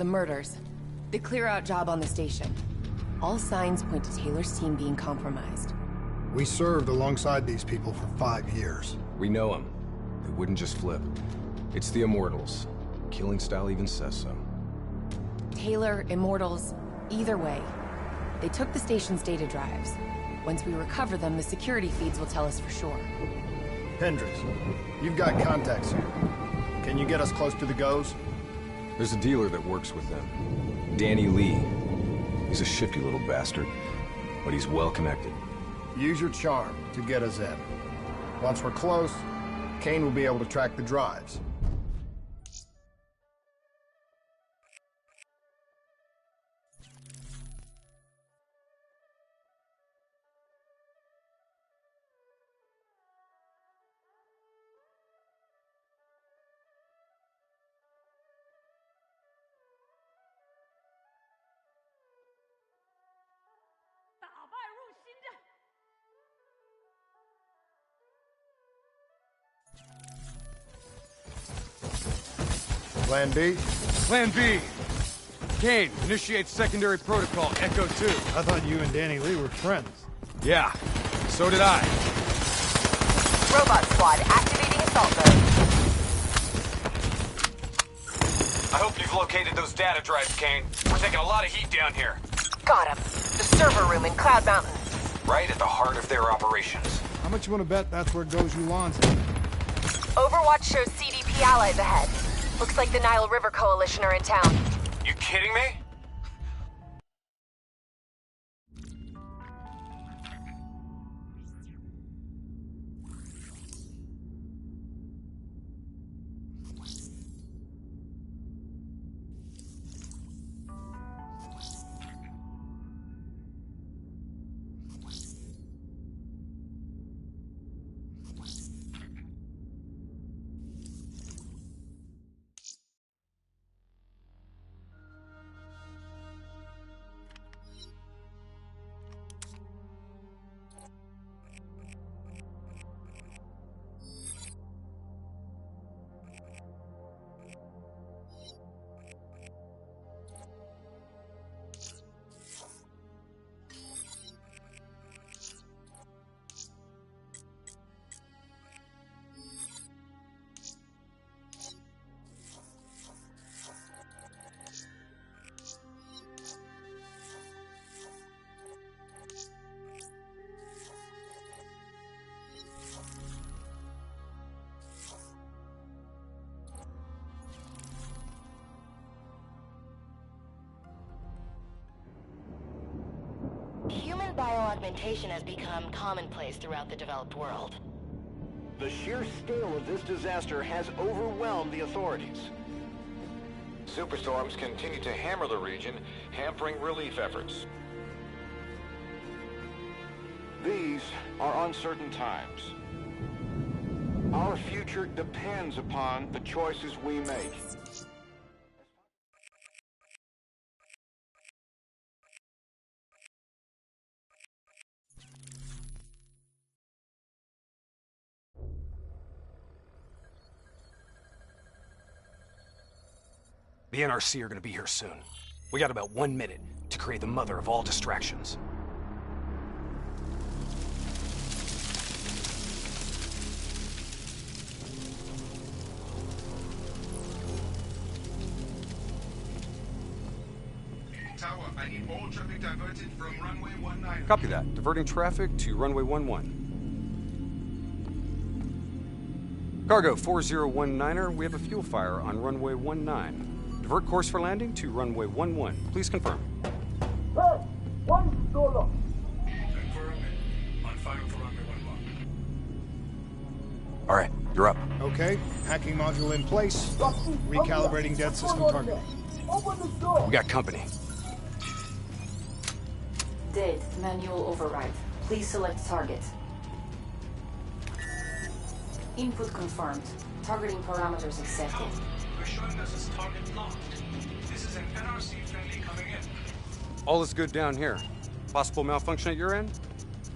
the murders, the clear-out job on the station. All signs point to Taylor's team being compromised. We served alongside these people for 5 years. We know them. They wouldn't just flip. It's the Immortals. Killing style even says so. Taylor, Immortals, either way. They took the station's data drives. Once we recover them, the security feeds will tell us for sure. Hendricks, you've got contacts here. Can you get us close to the Goes? There's a dealer that works with them. Danny Lee. He's a shifty little bastard, but he's well connected. Use your charm to get us in. Once we're close, Kane will be able to track the drives. Plan B? Plan B. Kane, initiate secondary protocol, Echo 2. I thought you and Danny Lee were friends. Yeah, so did I. Robot squad activating assault mode. I hope you've located those data drives, Kane. We're taking a lot of heat down here. Got him. The server room in Cloud Mountain. Right at the heart of their operations. How much you want to bet that's where Goes Yulan's at? Overwatch shows CDP allies ahead. Looks like the Nile River Coalition are in town. You kidding me? Human bioaugmentation has become commonplace throughout the developed world. The sheer scale of this disaster has overwhelmed the authorities. Superstorms continue to hammer the region, hampering relief efforts. These are uncertain times. Our future depends upon the choices we make. The NRC are gonna be here soon. We got about 1 minute to create the mother of all distractions. Tower, I need all traffic diverted from runway 19. Copy that. Diverting traffic to runway 11. Cargo 4019er, we have a fuel fire on runway 19. Divert course for landing to runway 11. Please confirm. Confirm. On fire for runway 11. All right, you're up. Okay, hacking module in place. Recalibrating dead system target. We got company. Dead. Manual override. Please select target. Input confirmed. Targeting parameters accepted. You're showing us as target locked. This is an NRC friendly coming in. All is good down here. Possible malfunction at your end?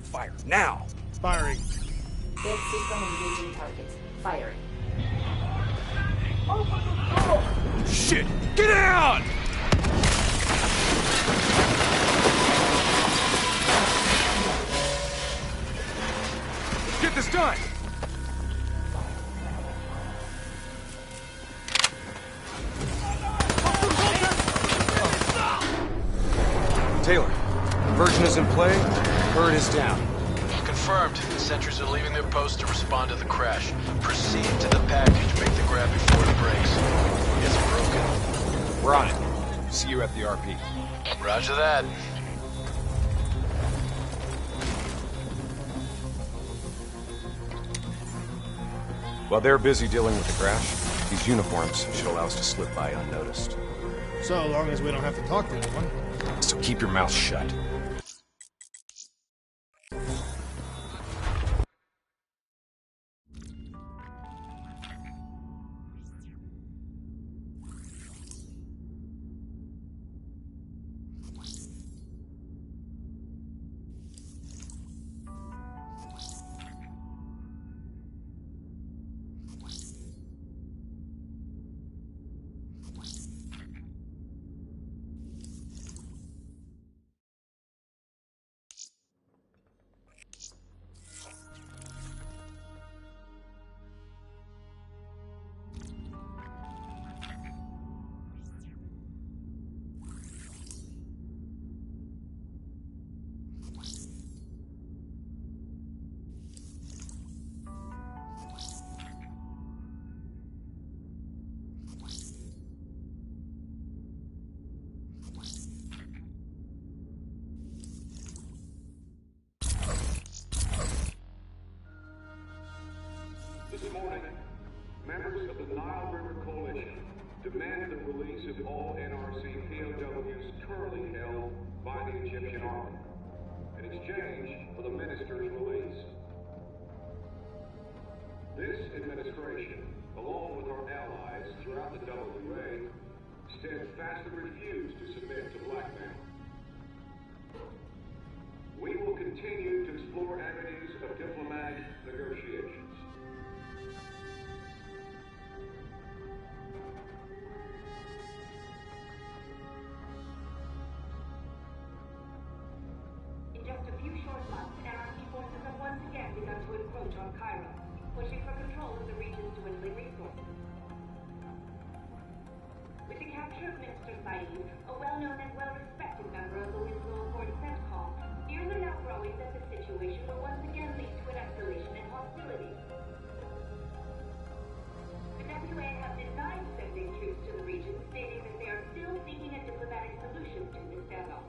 Fire now! Firing. Dead system engaging target. Firing. Shit! Get down! on! Taylor, conversion is in play. Bird is down. Confirmed. The sentries are leaving their post to respond to the crash. Proceed to the package. Make the grab before it breaks. It's broken. We're on it. See you at the RP. Roger that. While they're busy dealing with the crash, these uniforms should allow us to slip by unnoticed. So long as we don't have to talk to anyone. So keep your mouth shut. This morning, members of the Nile River Coalition demand the release of all NRC POWs currently held by the Egyptian army, in exchange for the minister's release. This administration, along with our allies throughout the WA, steadfastly refuse to submit to blackmail. We will continue to explore avenues of diplomatic negotiations. In just a few short months, NRC forces have once again begun to encroach on Cairo, pushing for control of the region's dwindling resources. With the capture of Minister Said, a well-known and well-respected member of the Winslow Accord CENTCOM, fears are now growing that the situation will once again lead to an escalation in hostilities. The WA have denied sending troops to the region, stating that they are still seeking a diplomatic solution to this standoff.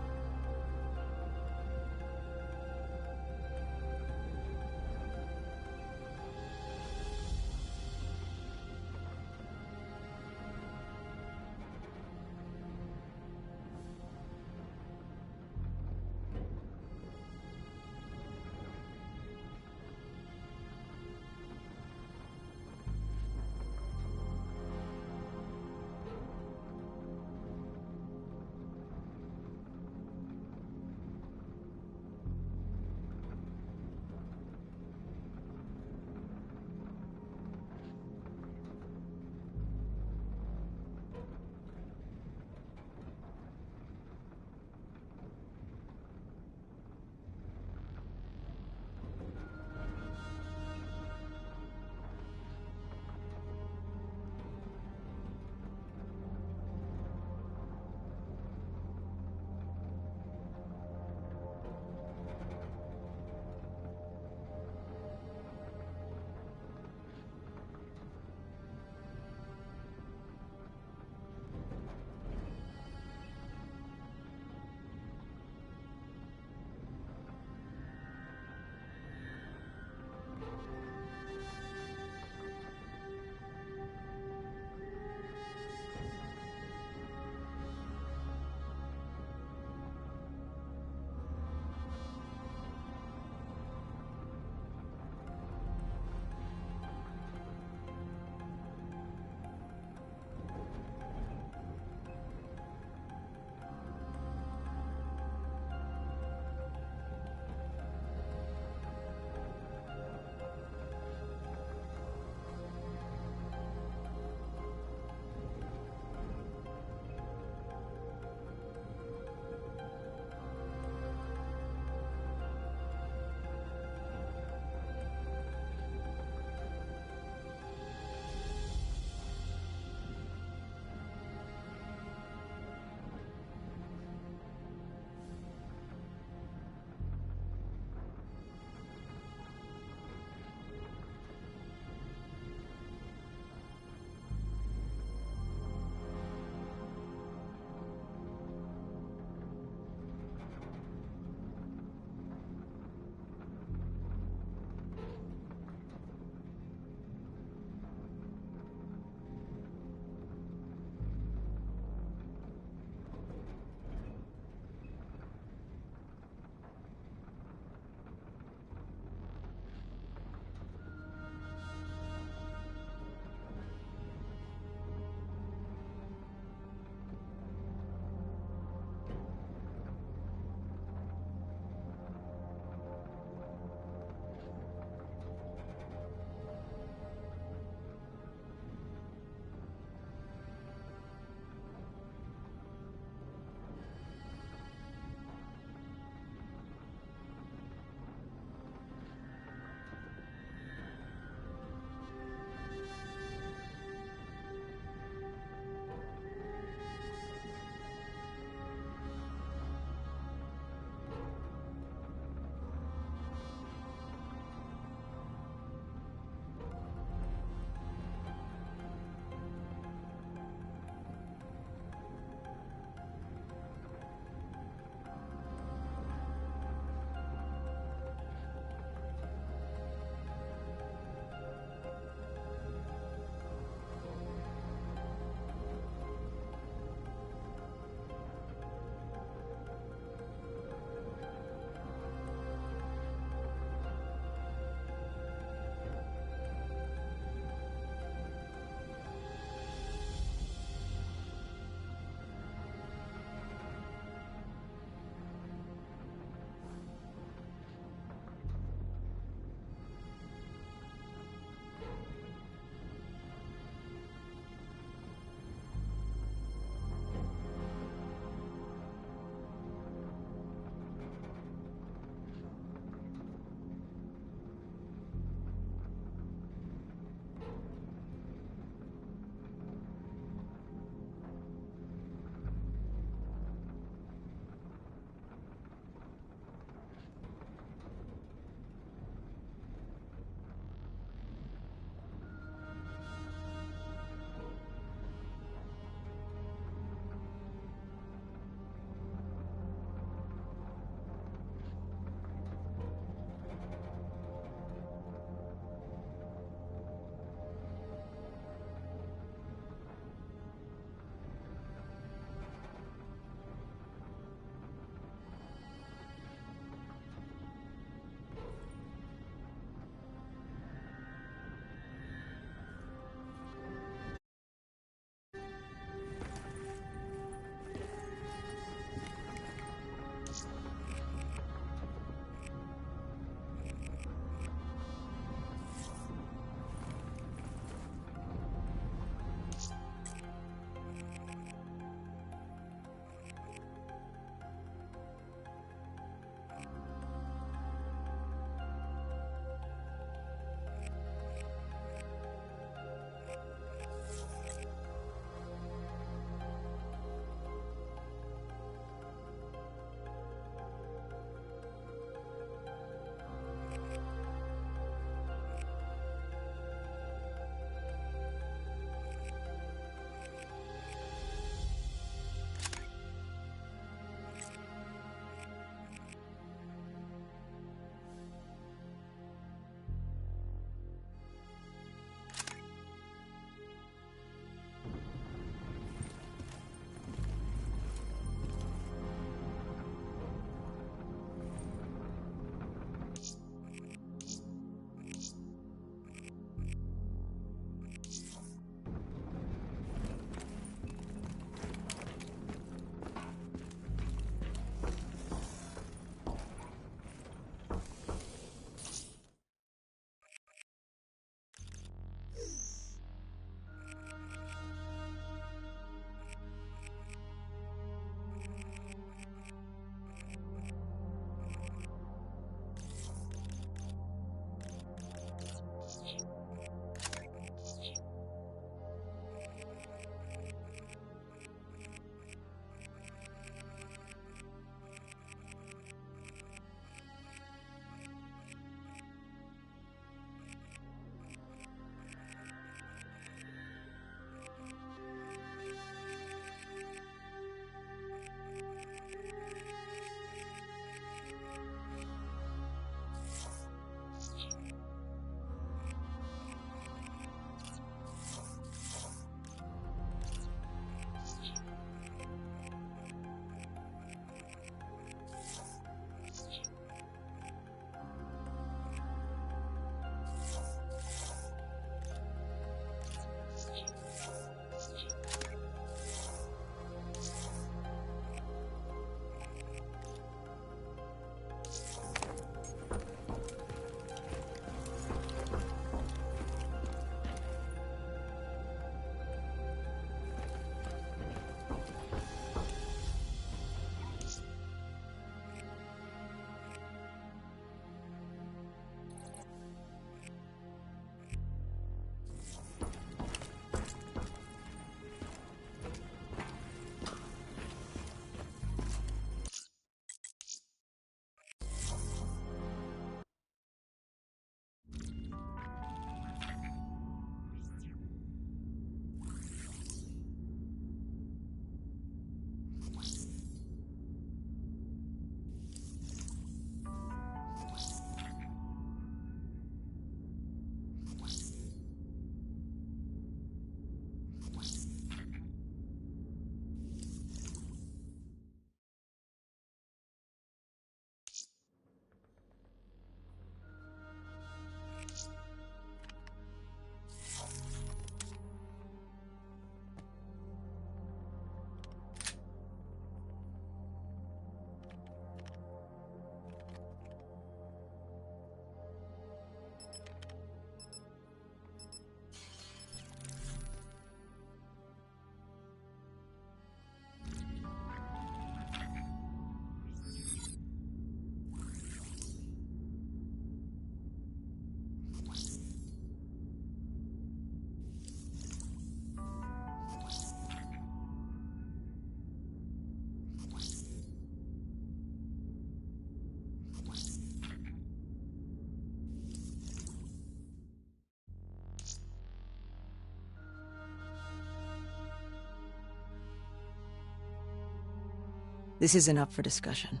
This isn't up for discussion.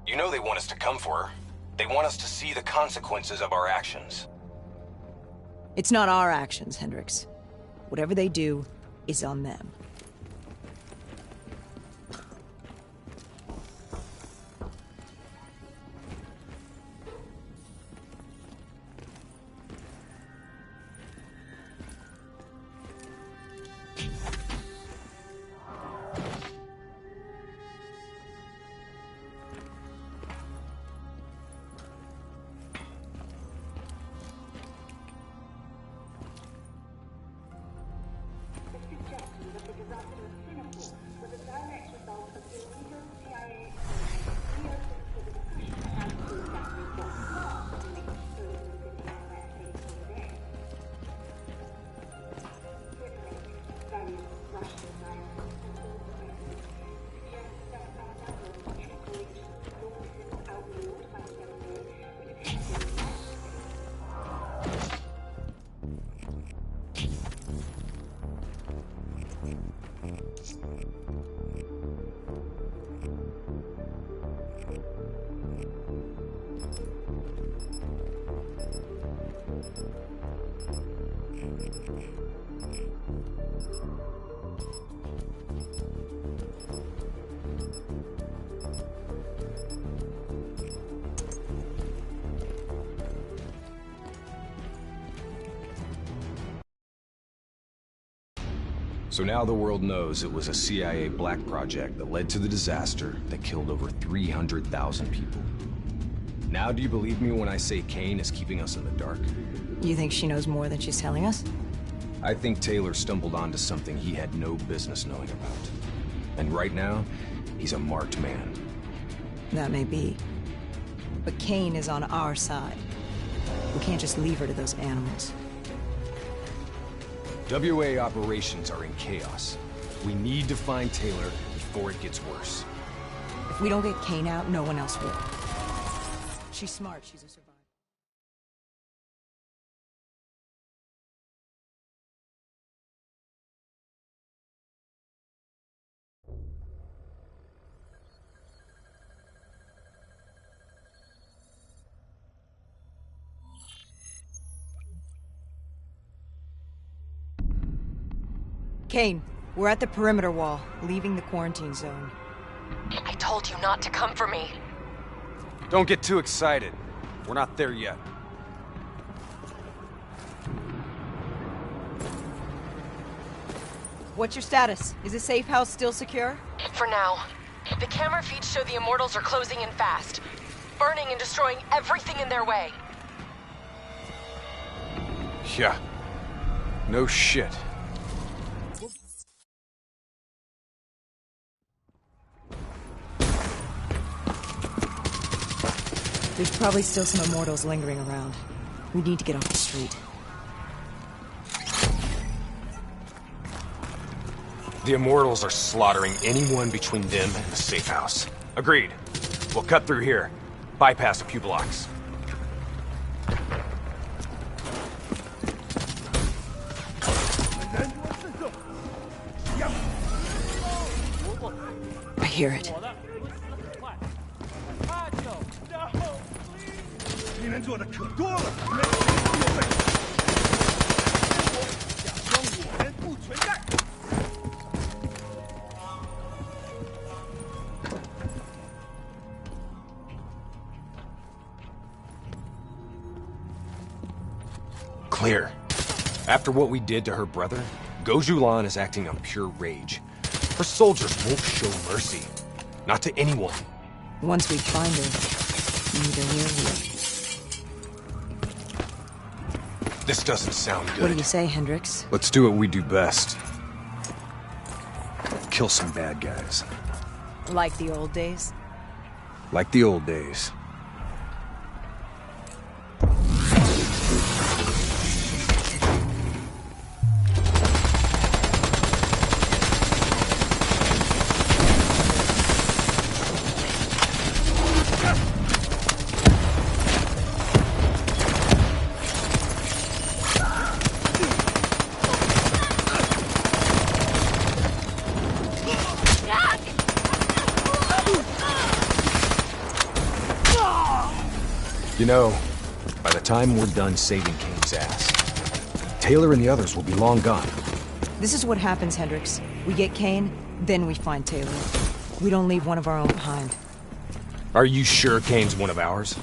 You know they want us to come for her. They want us to see the consequences of our actions. It's not our actions, Hendricks. Whatever they do is on them. So now the world knows it was a CIA black project that led to the disaster that killed over 300,000 people. Now do you believe me when I say Kane is keeping us in the dark? You think she knows more than she's telling us? I think Taylor stumbled onto something he had no business knowing about. And right now, he's a marked man. That may be. But Kane is on our side. We can't just leave her to those animals. WA operations are in chaos. We need to find Taylor before it gets worse. If we don't get Kane out, no one else will. She's smart, she's a survivor. Kane, we're at the perimeter wall, leaving the quarantine zone. I told you not to come for me. Don't get too excited. We're not there yet. What's your status? Is the safe house still secure? For now. The camera feeds show the Immortals are closing in fast, burning and destroying everything in their way. Yeah. No shit. There's probably still some Immortals lingering around. We need to get off the street. The Immortals are slaughtering anyone between them and the safe house. Agreed. We'll cut through here. Bypass a few blocks. I hear it. Clear. After what we did to her brother, Gojulan is acting on pure rage. Her soldiers won't show mercy. Not to anyone. Once we find her, neither will we. This doesn't sound good. What do you say, Hendricks? Let's do what we do best. Kill some bad guys. Like the old days? Like the old days. You know, by the time we're done saving Kane's ass, Taylor and the others will be long gone. This is what happens, Hendricks. We get Kane, then we find Taylor. We don't leave one of our own behind. Are you sure Kane's one of ours?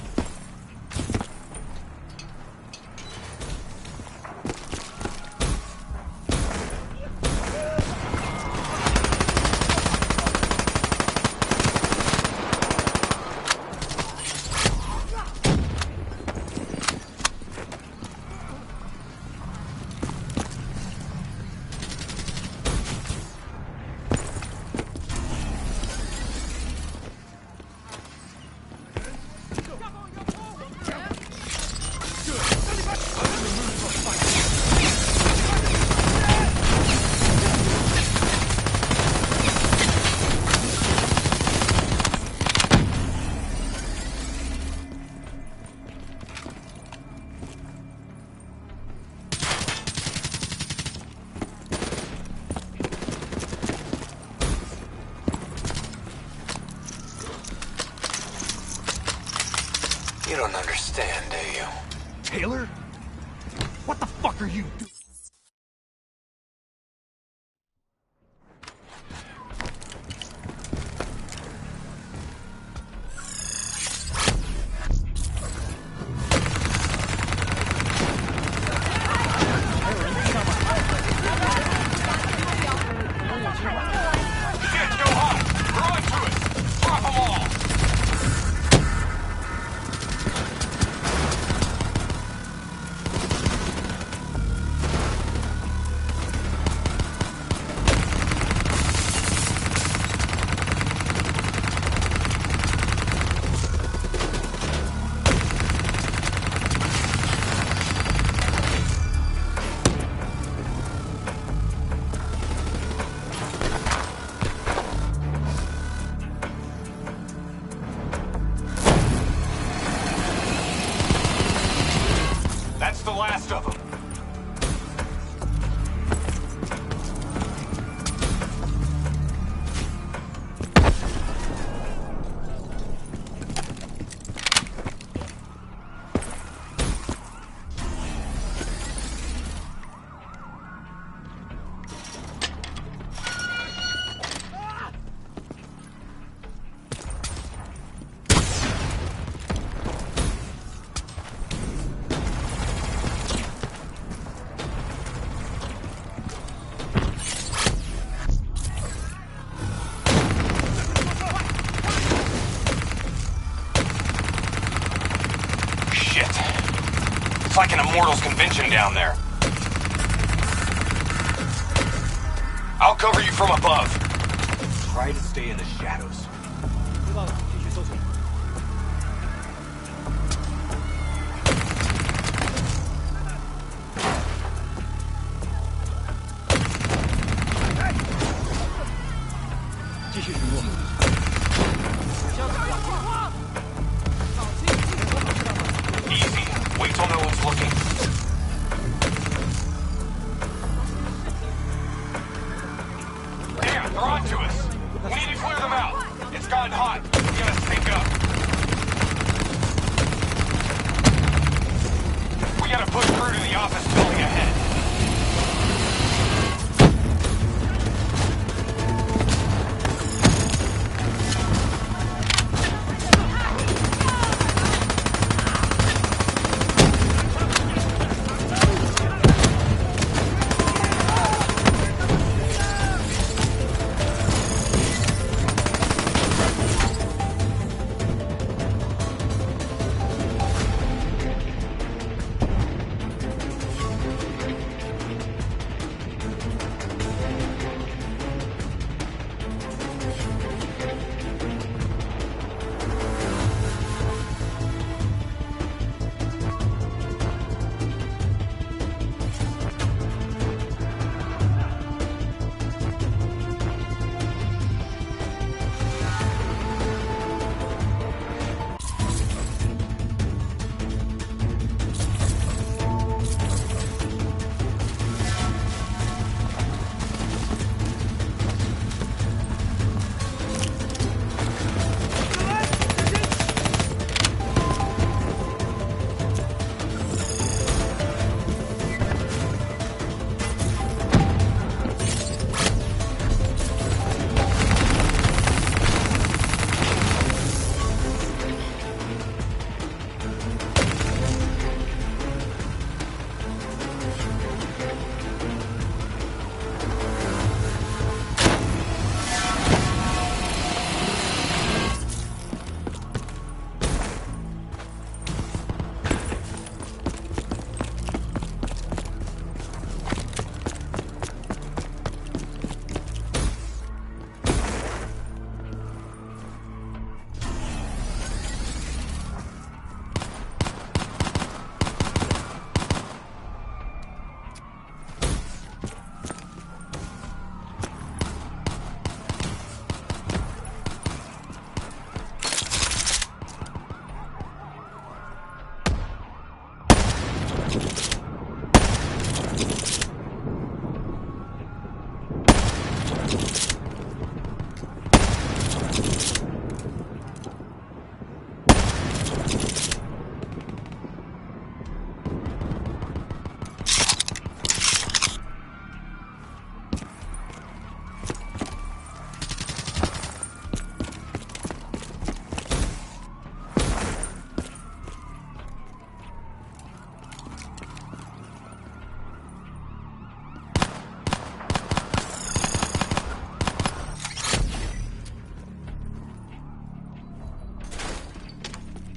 You don't understand, do you? Taylor? What the fuck are you doing? That's the last of them. It's like an Immortals convention down there. I'll cover you from above. Try to stay in the shadows. Easy. Wait till no one's looking. Damn, they're onto us. We need to clear them out. It's gotten hot. We gotta sync up. We gotta push through to the office building ahead.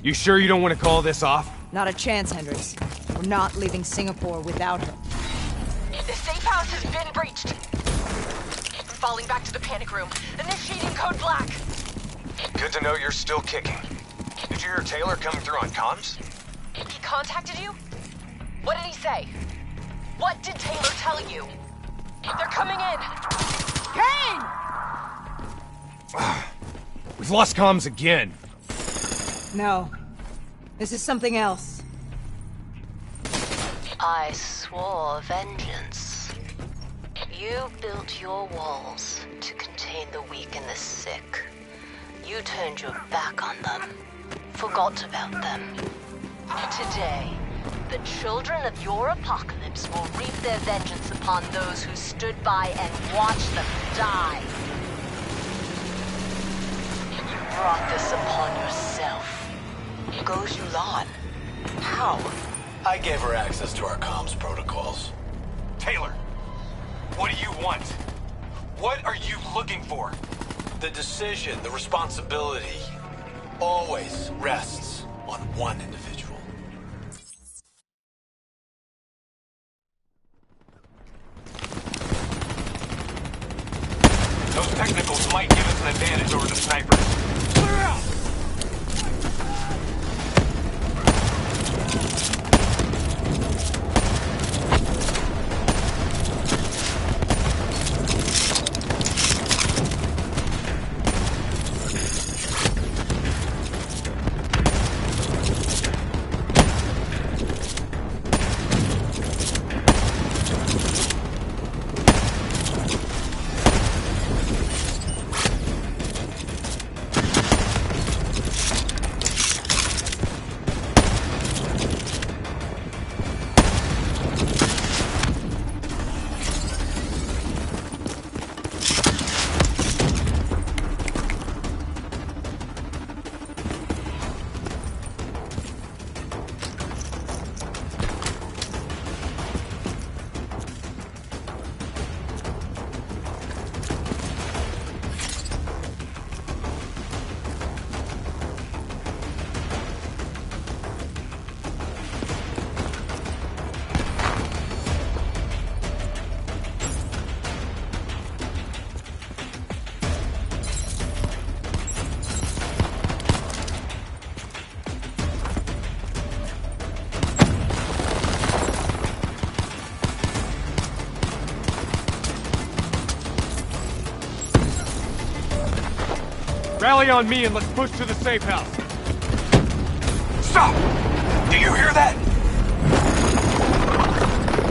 You sure you don't want to call this off? Not a chance, Hendricks. We're not leaving Singapore without her. The safe house has been breached. I'm falling back to the panic room. Initiating code black. Good to know you're still kicking. Did you hear Taylor coming through on comms? He contacted you? What did he say? What did Taylor tell you? They're coming in! Kane! We've lost comms again. No. This is something else. I swore vengeance. You built your walls to contain the weak and the sick. You turned your back on them. Forgot about them. Today, the children of your apocalypse will reap their vengeance upon those who stood by and watched them die. You brought this upon yourself. Goes Yulan. How? I gave her access to our comms protocols. Taylor, what do you want? What are you looking for? The decision, the responsibility, always rests on one individual. Those technicals might give us an advantage over the snipers. Clear out! Rally on me and let's push to the safe house. Stop! Do you hear that?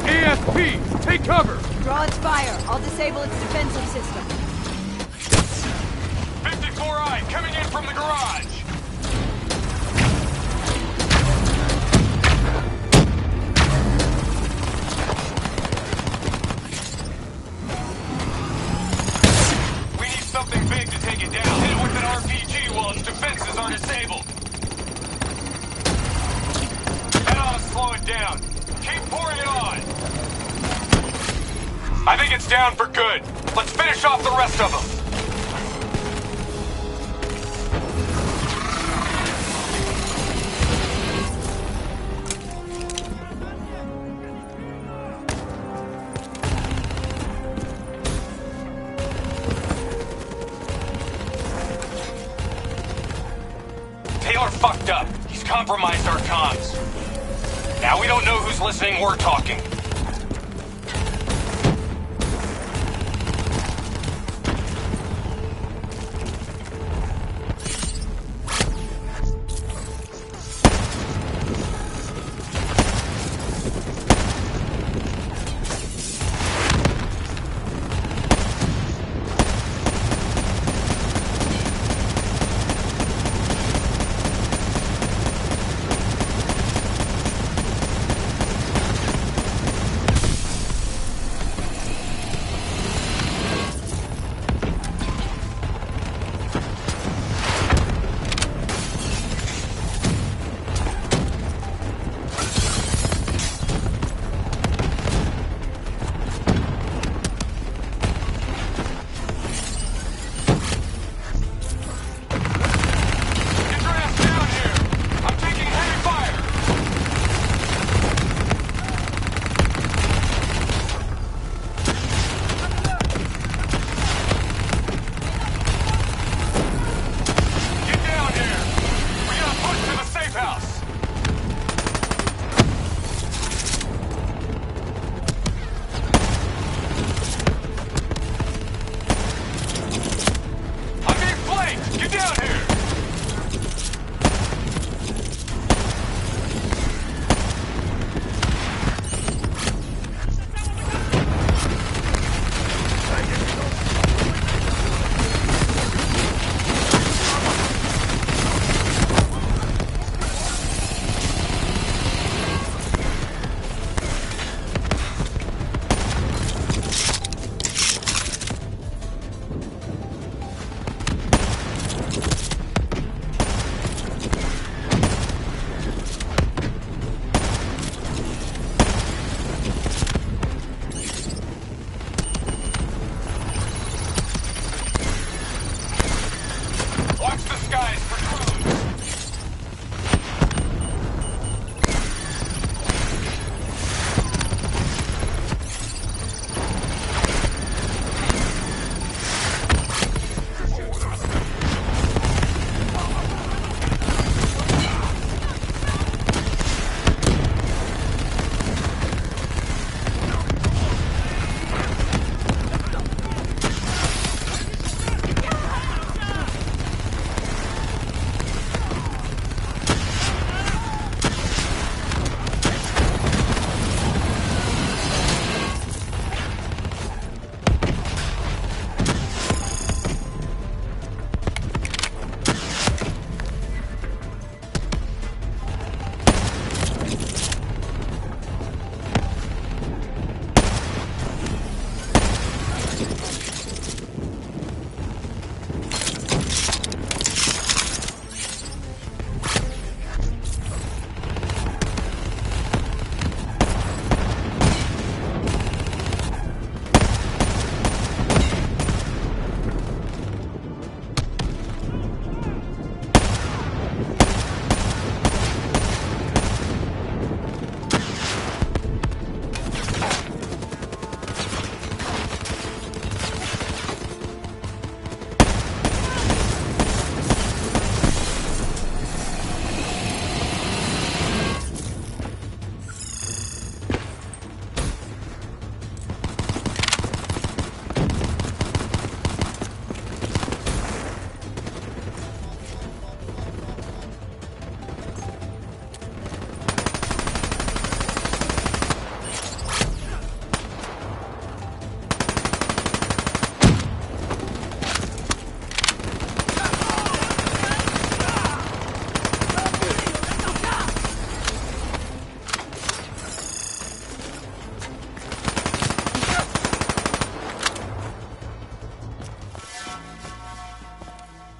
ASP, take cover! Draw its fire. I'll disable its defensive system. 54i, coming in from the garage! We need something big to take it down. Hit it with an RPG while its defenses are disabled. That ought to slow it down. Keep pouring it on. I think it's down for good. Let's finish off the rest of them. Taylor fucked up. He's compromised our comms. Now we don't know who's listening or talking.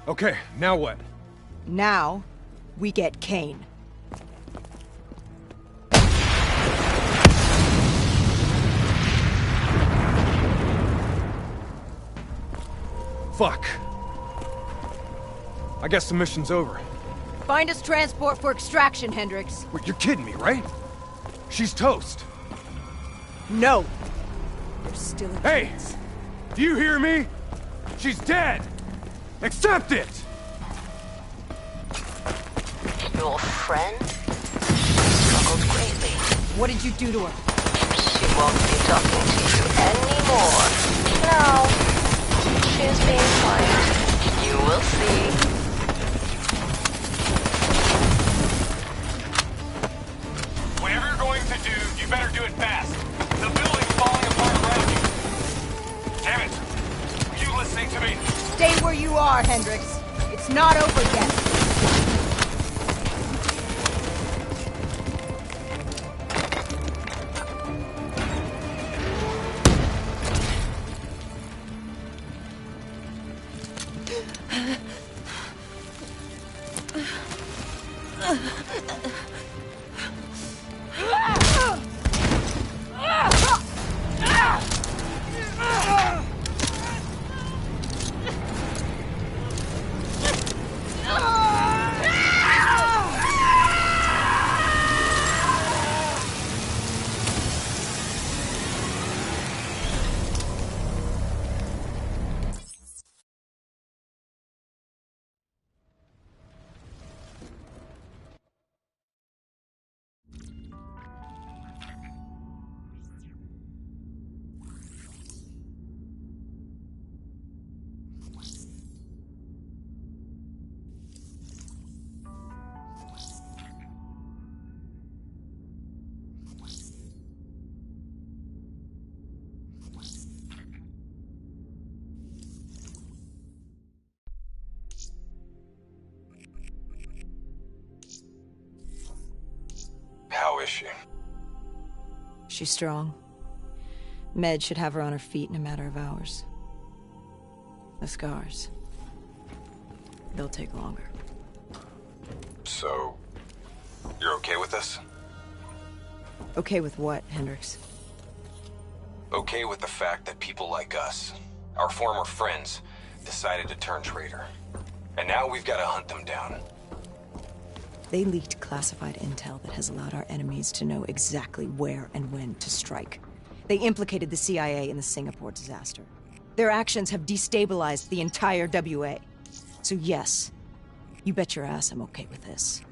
Okay, now what? Now, we get Kane. Fuck. I guess the mission's over. Find us transport for extraction, Hendricks. Wait, you're kidding me, right? She's toast. No. There's still a chance. Do you hear me? She's dead! Accept it! Your friend struggled greatly. What did you do to her? She won't be talking to you anymore. Now, she is being quiet. You will see. Whatever you're going to do, you better do it fast. The building's falling apart around you. Damn it! Are you listening to me? Stay where you are, Hendricks. It's not over yet. How is she? She's strong. Med should have her on her feet in a matter of hours. The scars, they'll take longer. So, you're okay with this? Okay with what, Hendricks? Okay with the fact that people like us, our former friends, decided to turn traitor. And now we've got to hunt them down. They leaked classified intel that has allowed our enemies to know exactly where and when to strike. They implicated the CIA in the Singapore disaster. Their actions have destabilized the entire WA. So yes, you bet your ass I'm okay with this.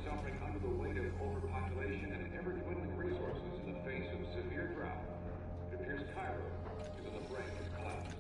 Suffering under the weight of overpopulation and ever-dwindling resources in the face of severe drought, it appears Cairo is on the brink of collapse.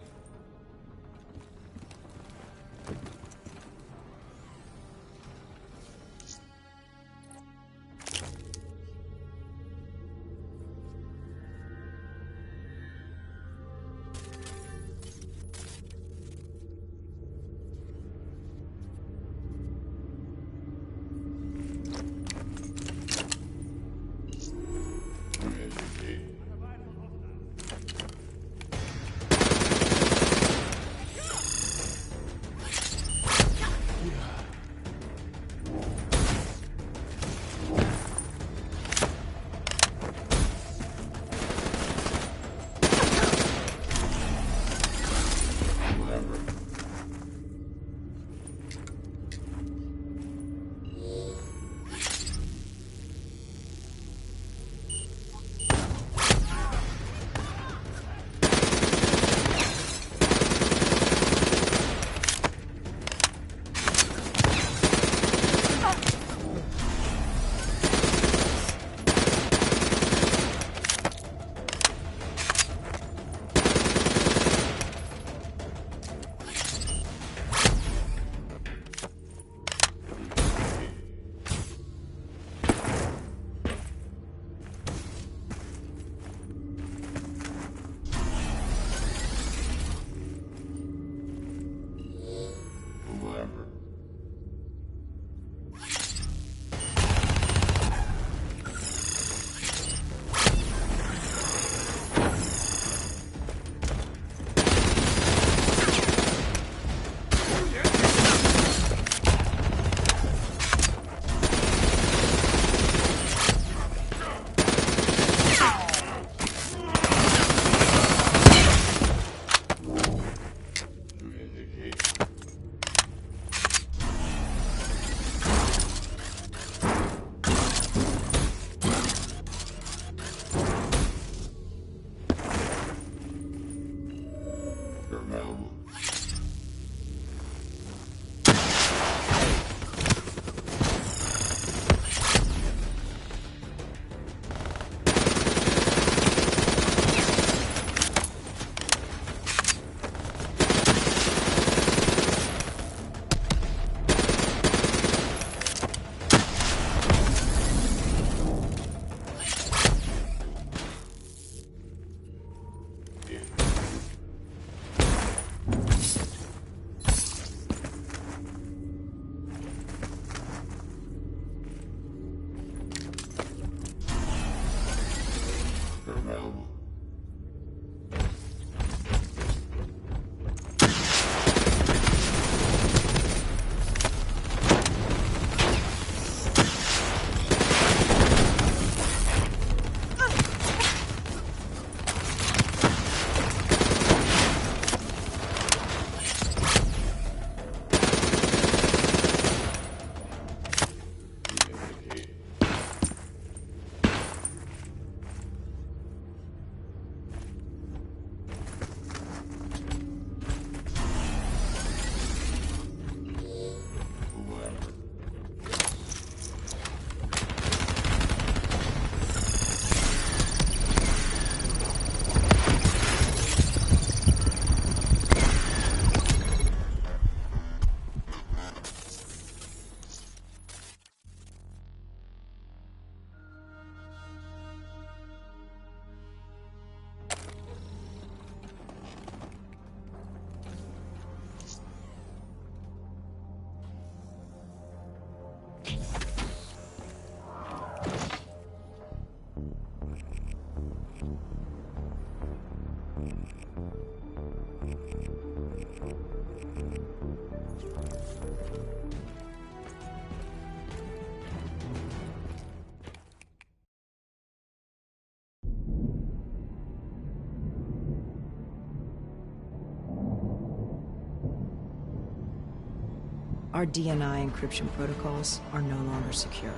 Our DNI encryption protocols are no longer secure.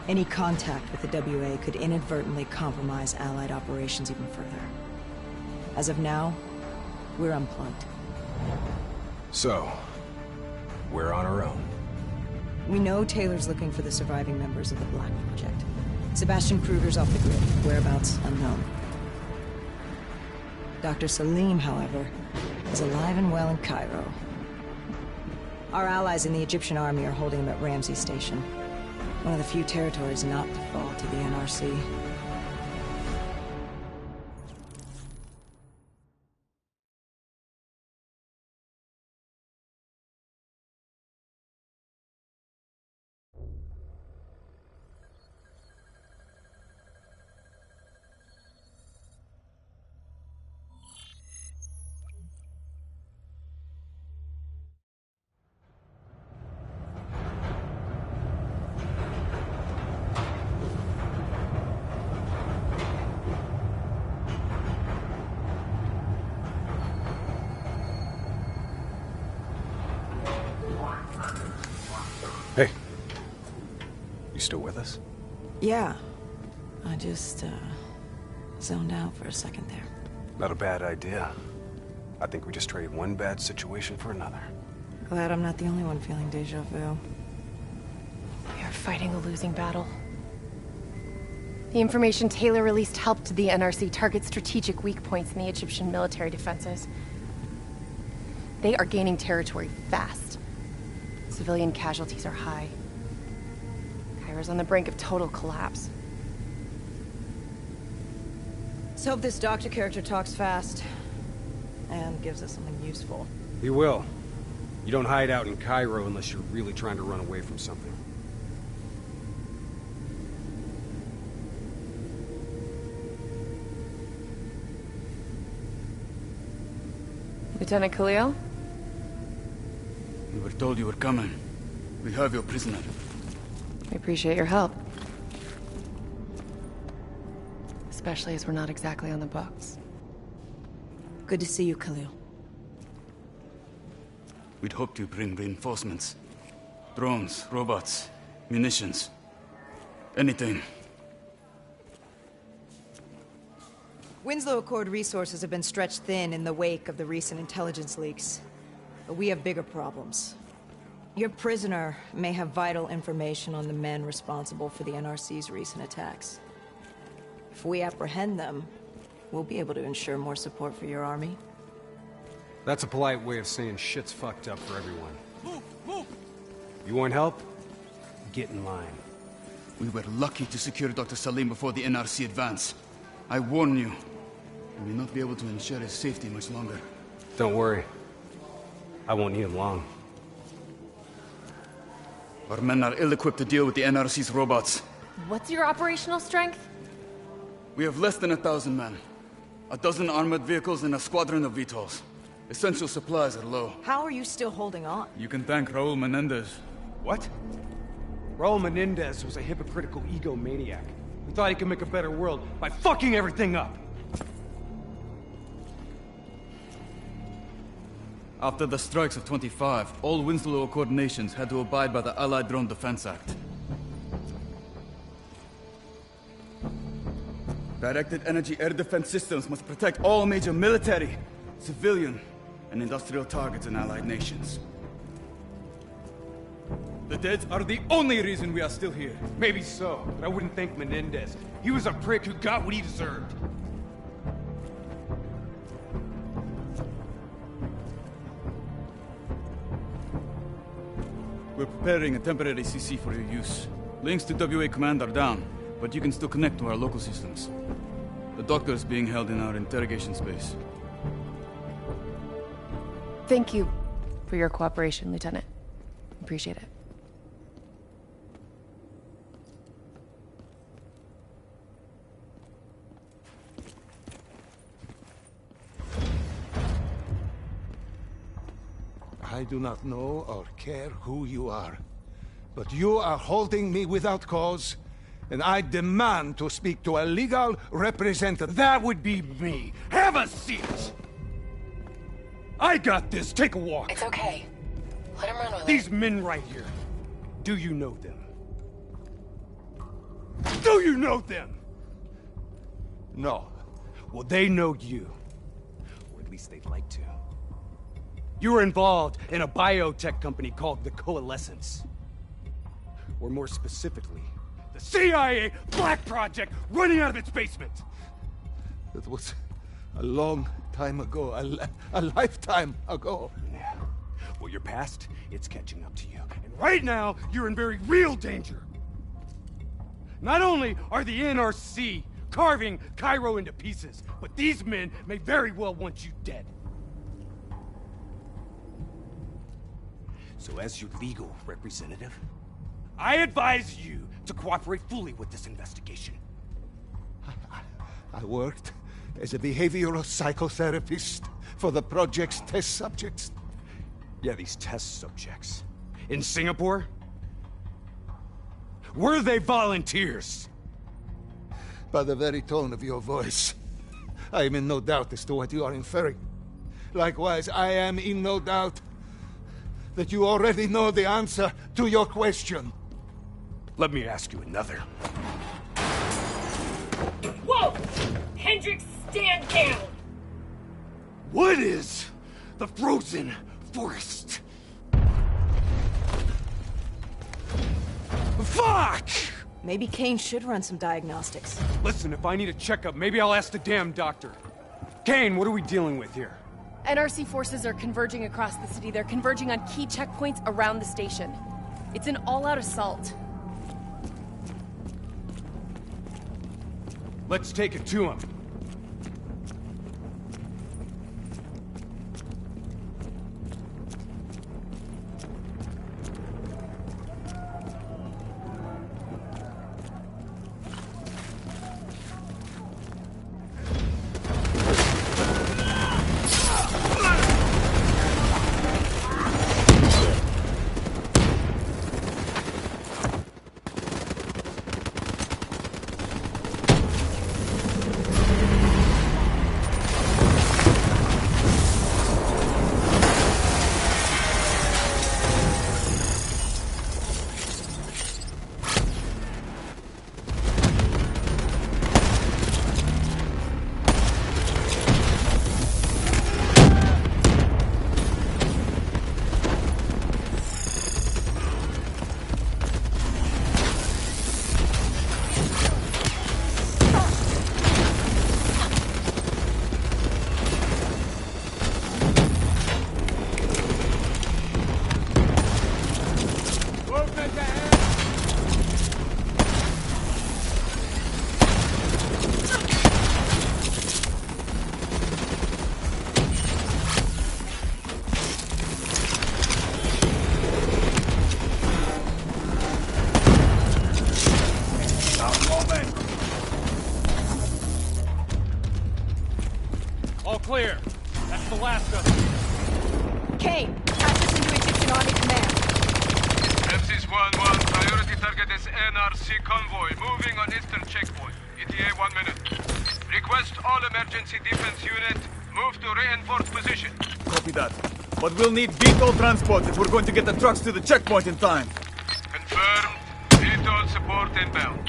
Any contact with the WA could inadvertently compromise Allied operations even further. As of now, we're unplugged. So, we're on our own. We know Taylor's looking for the surviving members of the Black Project. Sebastian Kruger's off the grid, whereabouts unknown. Dr. Salim, however, is alive and well in Cairo. Our allies in the Egyptian army are holding him at Ramsey Station, one of the few territories not to fall to the NRC. Hey. You still with us? Yeah. I just, zoned out for a second there. Not a bad idea. I think we just traded one bad situation for another. Glad I'm not the only one feeling deja vu. We are fighting a losing battle. The information Taylor released helped the NRC target strategic weak points in the Egyptian military defenses. They are gaining territory fast. Civilian casualties are high. Cairo's on the brink of total collapse. Let's hope this doctor character talks fast and gives us something useful. He will. You don't hide out in Cairo unless you're really trying to run away from something. Lieutenant Khalil? We were told you were coming. We have your prisoner. We appreciate your help. Especially as we're not exactly on the books. Good to see you, Khalil. We'd hoped to bring reinforcements. Drones, robots, munitions. Anything. Winslow Accord resources have been stretched thin in the wake of the recent intelligence leaks. But we have bigger problems. Your prisoner may have vital information on the men responsible for the NRC's recent attacks. If we apprehend them, we'll be able to ensure more support for your army. That's a polite way of saying shit's fucked up for everyone. Move! Move! You want help? Get in line. We were lucky to secure Dr. Salim before the NRC advance. I warn you, we may not be able to ensure his safety much longer. Don't worry. I won't need him long. Our men are ill-equipped to deal with the NRC's robots. What's your operational strength? We have less than 1,000 men. 12 armored vehicles and a squadron of VTOLs. Essential supplies are low. How are you still holding on? You can thank Raul Menendez. What? Raul Menendez was a hypocritical egomaniac. He thought he could make a better world by fucking everything up. After the strikes of 25, all Winslow Accord nations had to abide by the Allied Drone Defense Act. Directed energy air defense systems must protect all major military, civilian, and industrial targets in Allied nations. The dead are the only reason we are still here. Maybe so, but I wouldn't thank Menendez. He was a prick who got what he deserved. We're preparing a temporary CC for your use. Links to WA Command are down, but you can still connect to our local systems. The doctor is being held in our interrogation space. Thank you for your cooperation, Lieutenant. Appreciate it. I do not know or care who you are, but you are holding me without cause, and I demand to speak to a legal representative. That would be me. Have a seat! I got this. Take a walk. It's okay. Let him run with These men right here. Do you know them? Do you know them? No. Well, they know you. Or at least they'd like to. You were involved in a biotech company called the Coalescence. Or more specifically, the CIA Black Project running out of its basement. That was a long time ago, a lifetime ago. Yeah. Well, your past, it's catching up to you. And right now, you're in very real danger. Not only are the NRC carving Cairo into pieces, but these men may very well want you dead. So as your legal representative, I advise you to cooperate fully with this investigation. I worked as a behavioral psychotherapist for the project's test subjects. Yeah, these test subjects. In Singapore? Were they volunteers? By the very tone of your voice, I am in no doubt as to what you are inferring. Likewise, I am in no doubt that you already know the answer to your question. Let me ask you another. Whoa! Hendricks, stand down! What is the frozen forest? Fuck! Maybe Kane should run some diagnostics. Listen, if I need a checkup, maybe I'll ask the damn doctor. Kane, what are we dealing with here? NRC forces are converging across the city. They're converging on key checkpoints around the station. It's an all-out assault. Let's take it to him. All clear. That's the last of them. Kane, patch us into Egyptian Army Command. MC's 1-1, priority target is NRC convoy, moving on eastern checkpoint. ETA 1 minute. Request all emergency defense unit, move to reinforced position. Copy that. But we'll need VTOL transport if we're going to get the trucks to the checkpoint in time. Confirmed. VTOL support inbound.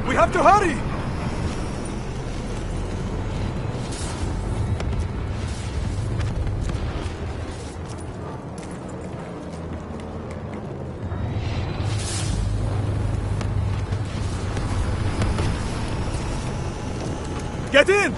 We have to hurry! Get in!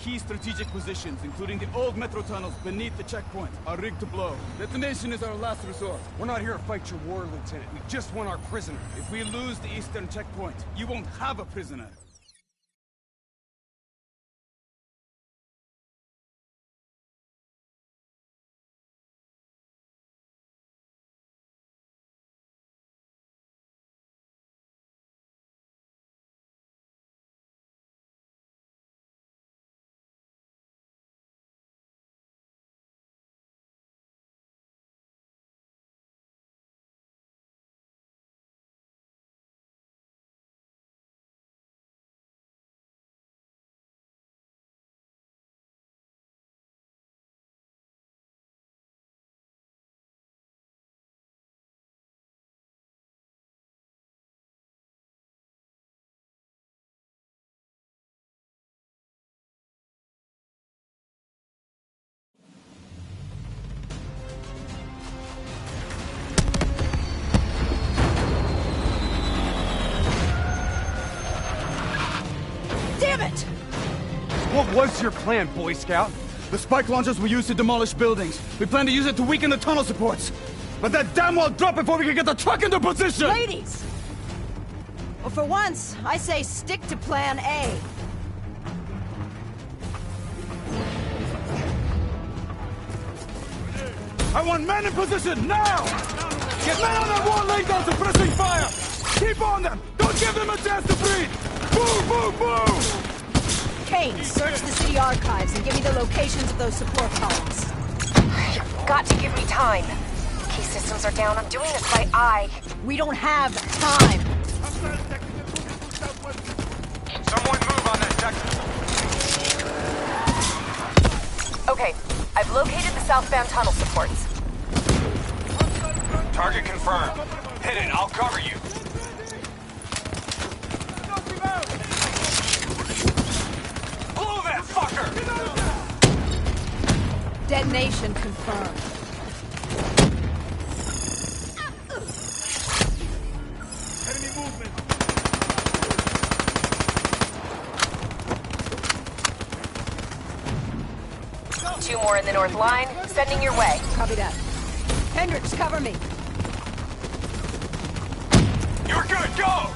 key strategic positions, including the old metro tunnels beneath the checkpoint, are rigged to blow. Detonation is our last resort. We're not here to fight your war, Lieutenant. We just want our prisoner. If we lose the eastern checkpoint, you won't have a prisoner. What was your plan, Boy Scout? The spike launchers we used to demolish buildings. We plan to use it to weaken the tunnel supports. But that damn well dropped before we can get the truck into position! Ladies! Well, for once, I say stick to plan A. I want men in position, now! Get men on that wall laying down suppressing fire! Keep on them! Don't give them a chance to breathe! Boom, boom, boom! Kane, search the city archives and give me the locations of those support columns. You've got to give me time. Key systems are down. I'm doing this by eye. We don't have time. Someone move on that deck. Okay, I've located the southbound tunnel supports. Target confirmed. Hit it, I'll cover you. Blow that fucker! Detonation confirmed. Enemy movement. Two more in the north line, sending your way. Copy that. Hendricks, cover me. You're good, go!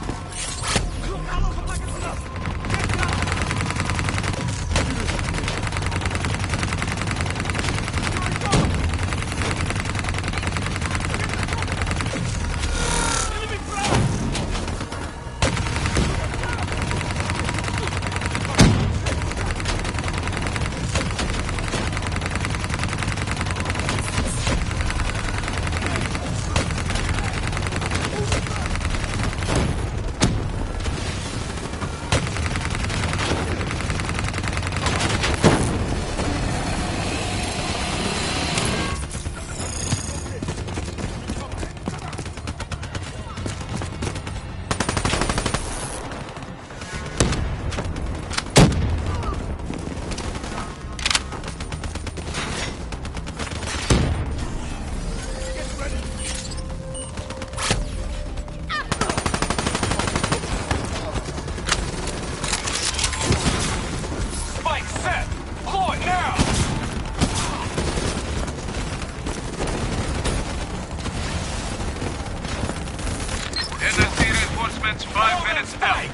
Reinforcements 5 minutes out.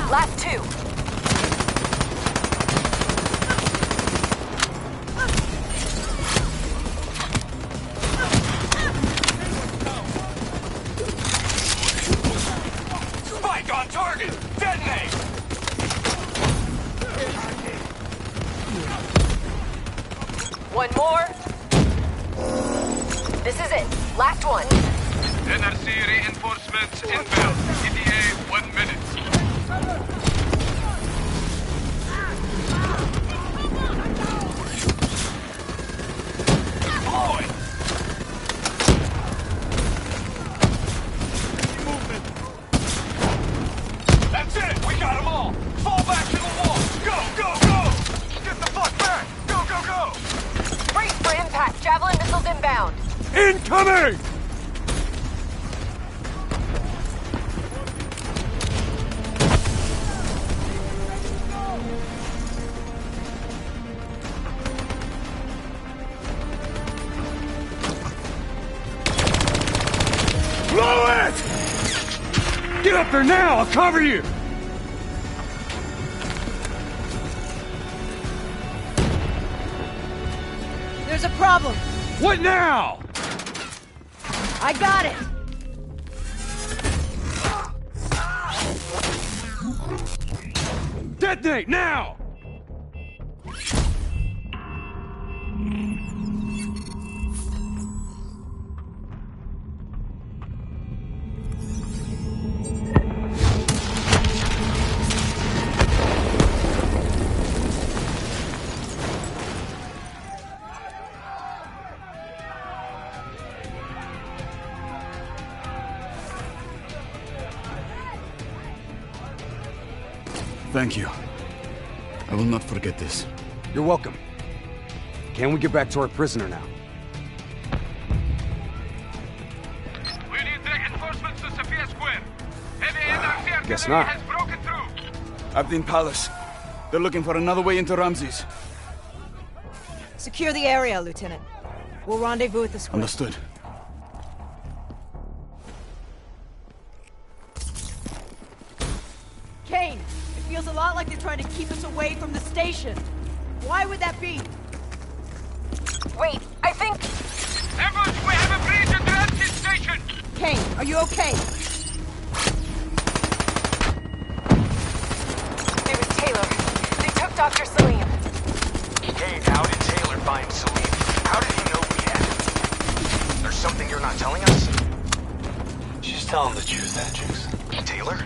Last two. Spike on target! Detonate! One more. This is it. Last one. NRC reinforcements inbound. ETA 1 minute. That's it! We got them all! Incoming! Blow it! Get up there now! I'll cover you! There's a problem. What now? I got it. Detonate now! Thank you. I will not forget this. You're welcome. Can we get back to our prisoner now? We need reinforcements to Sophia Square. Heavy NRC Guess artillery not. has broken through. Abdin Palace. They're looking for another way into Ramses. Secure the area, Lieutenant. We'll rendezvous at the square. Understood. Kane, it feels a lot like they're trying to keep us away from the station. Why would that be? Wait, I think... Ambush! We have a breach at the Ramses station! Kane, are you okay? It was Taylor. They took Dr. Salim. Kane, how did Taylor find Salim? How did he know we had him? There's something you're not telling us? She's telling the truth, Hendricks. Taylor?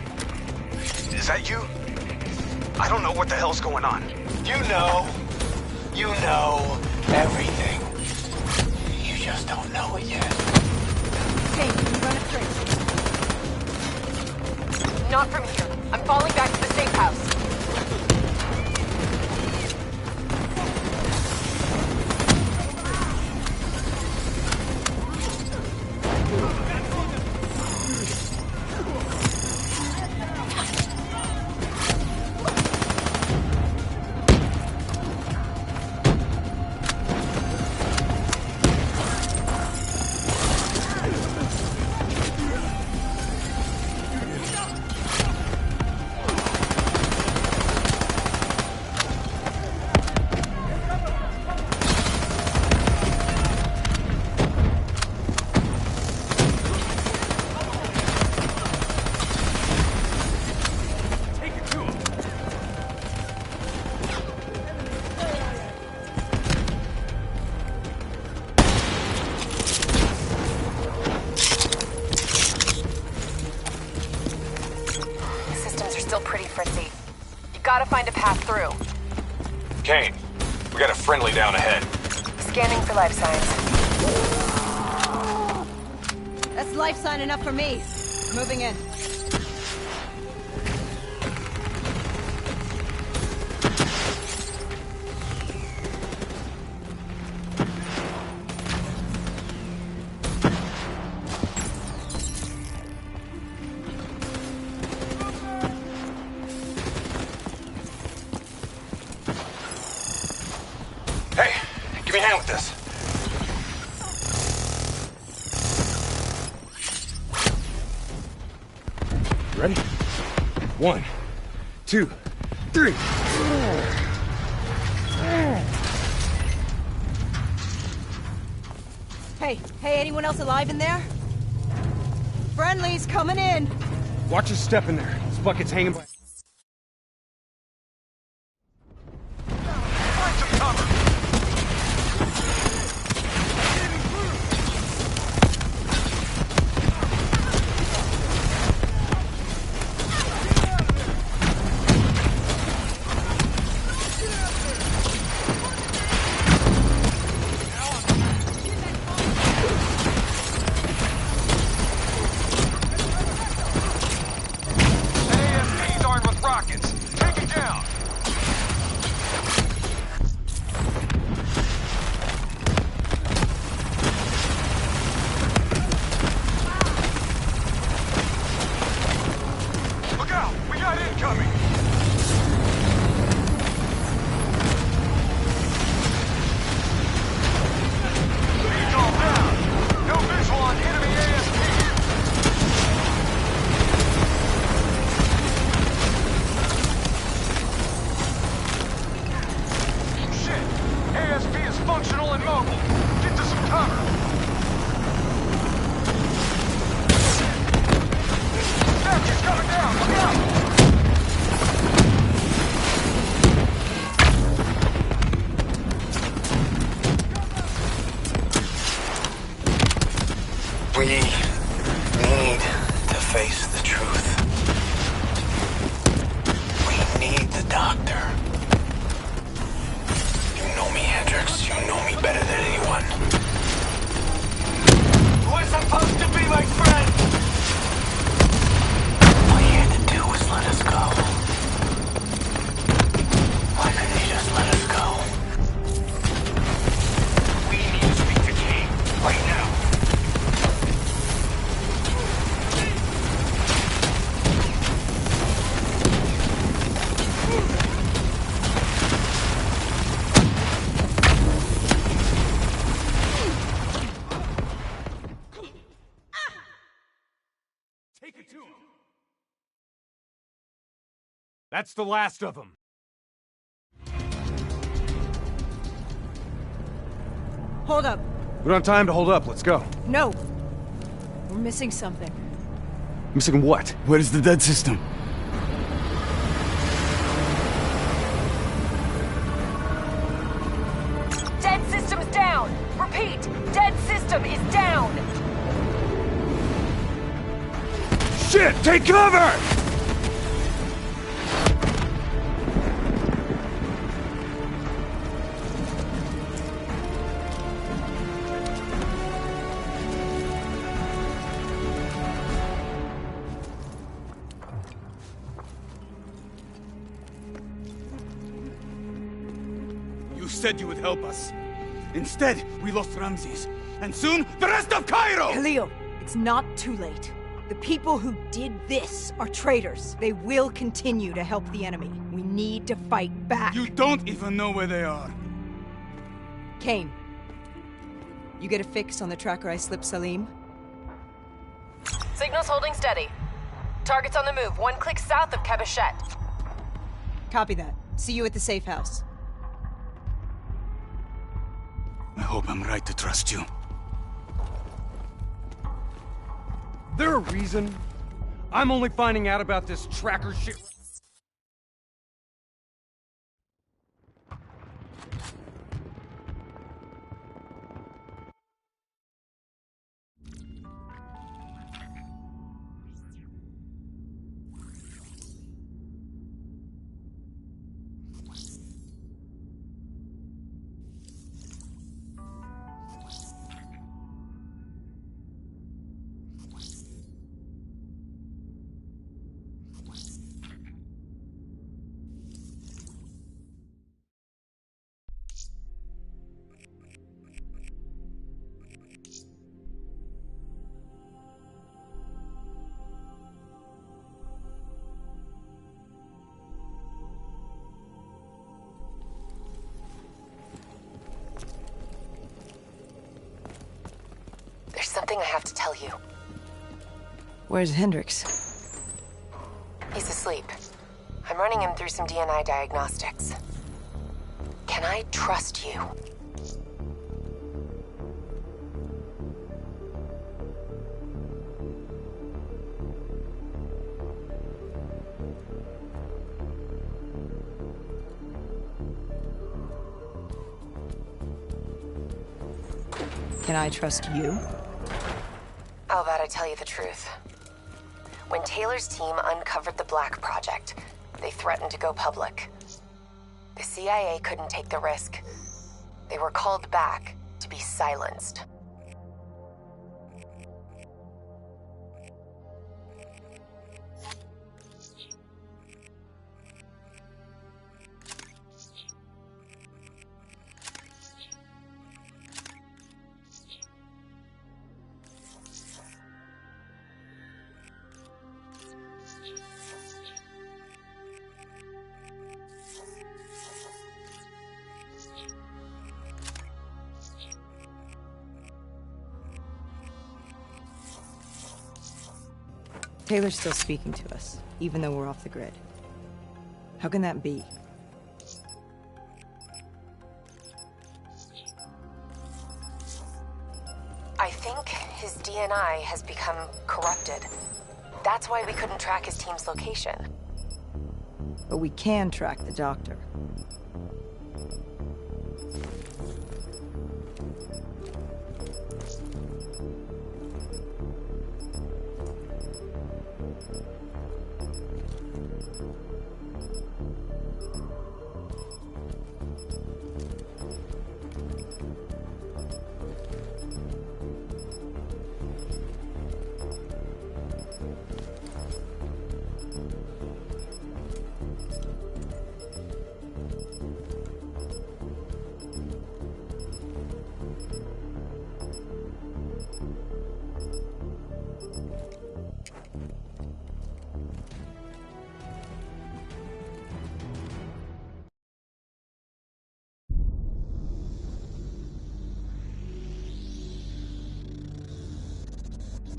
Is that you? I don't know what the hell's going on. You know everything. You just don't know it yet. Kane, can you run a trace? Not from here. I'm falling back to the safe house. Gotta find a path through. Kane, we got a friendly down ahead. Scanning for life signs. That's life sign enough for me. Moving in. Give me a hand with this. Ready? 1, 2, 3. Hey, anyone else alive in there? Friendly's coming in. Watch your step in there. This bucket's hanging by... and mobile. Get to some cover. Snatcher's coming down. Look out! We need to face the truth. We need the doctor. You know me, Hendricks. You know me better than anyone. We're supposed to be my friend! All you had to do was let us go. Why couldn't you just let us go? We need to speak to Kane right now. Take it to him. That's the last of them. Hold up. We don't have time to hold up. Let's go. No. We're missing something. Missing what? Where is the dead system? Dead system's down! Repeat, dead system is down! Shit! Take cover! You said you would help us. Instead, we lost Ramses. And soon, the rest of Cairo! Khalil, it's not too late. The people who did this are traitors. They will continue to help the enemy. We need to fight back. You don't even know where they are. Kane, you get a fix on the tracker I slipped Salim? Signal's holding steady. Target's on the move, 1 click south of Cabochette. Copy that. See you at the safe house. I hope I'm right to trust you. There a reason? I'm only finding out about this tracker shit. There's something I have to tell you. Where's Hendricks? He's asleep. I'm running him through some DNI diagnostics. Can I trust you? Can I trust you? How about I tell you the truth? When Taylor's team uncovered the Black Project, they threatened to go public. The CIA couldn't take the risk. They were called back to be silenced. Taylor's still speaking to us, even though we're off the grid. How can that be? DNI has become corrupted. That's why we couldn't track his team's location. But we can track the doctor.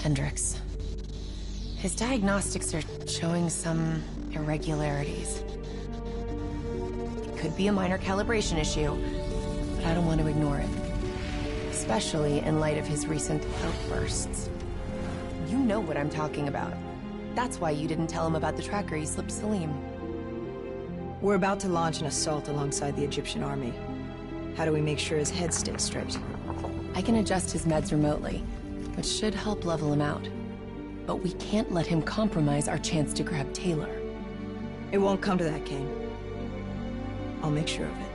Hendricks. His diagnostics are showing some irregularities. It could be a minor calibration issue, but I don't want to ignore it. Especially in light of his recent outbursts. You know what I'm talking about. That's why you didn't tell him about the tracker you slipped Salim. We're about to launch an assault alongside the Egyptian army. How do we make sure his head stays straight? I can adjust his meds remotely, which should help level him out. But we can't let him compromise our chance to grab Taylor. It won't come to that, Kane. I'll make sure of it.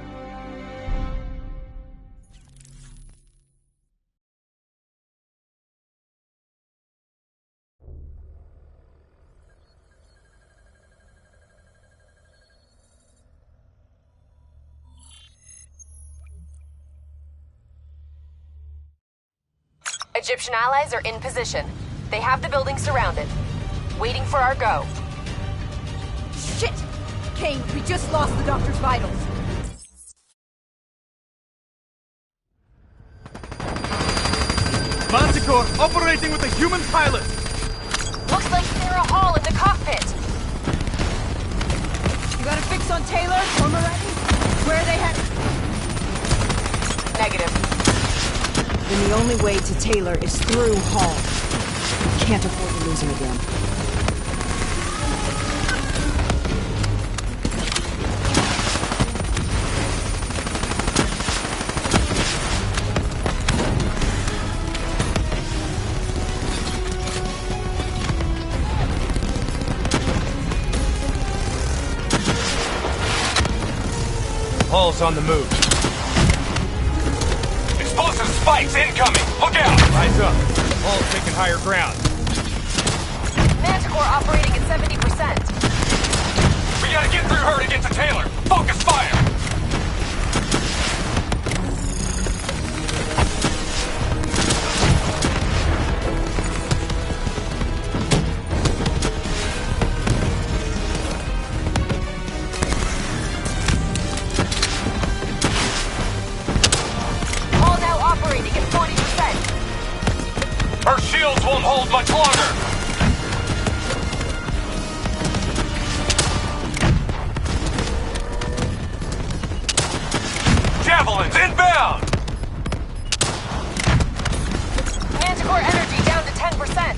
Egyptian allies are in position. They have the building surrounded. Waiting for our go. Shit! Kane, we just lost the doctor's vitals. Manticore operating with a human pilot! Looks like Sarah Hall in the cockpit. You got a fix on Taylor or Moretti? Where are they headed? Negative. Then the only way to Taylor is through Hall. We can't afford to lose him again. Hall's on the move. Explosive spikes incoming! Look out! Rise up. Hall's taking higher ground. Manticore operating at 70%. We gotta get through her to get to Taylor. Focus fire! Her shields won't hold much longer! Javelins inbound! Manticore energy down to 10%.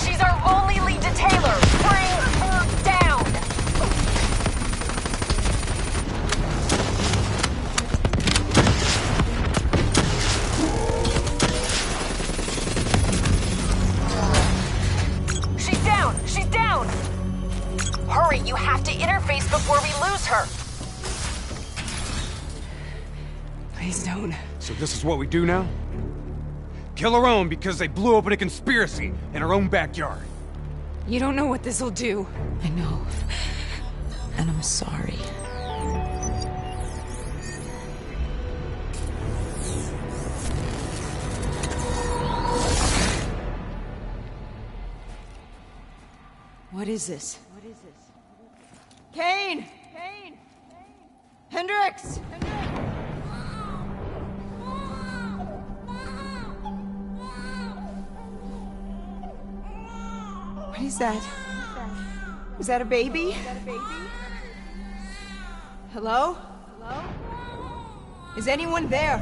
She's our only lead to Taylor. Bring her down! She's down! Hurry, you have to interface before we lose her! Please don't. So this is what we do now? Kill our own because they blew open a conspiracy in our own backyard. You don't know what this'll do. I know. And I'm sorry. What is this? What is this? Kane! Kane! Hendricks! What is that? Is that a baby? Hello? Hello? Is anyone there?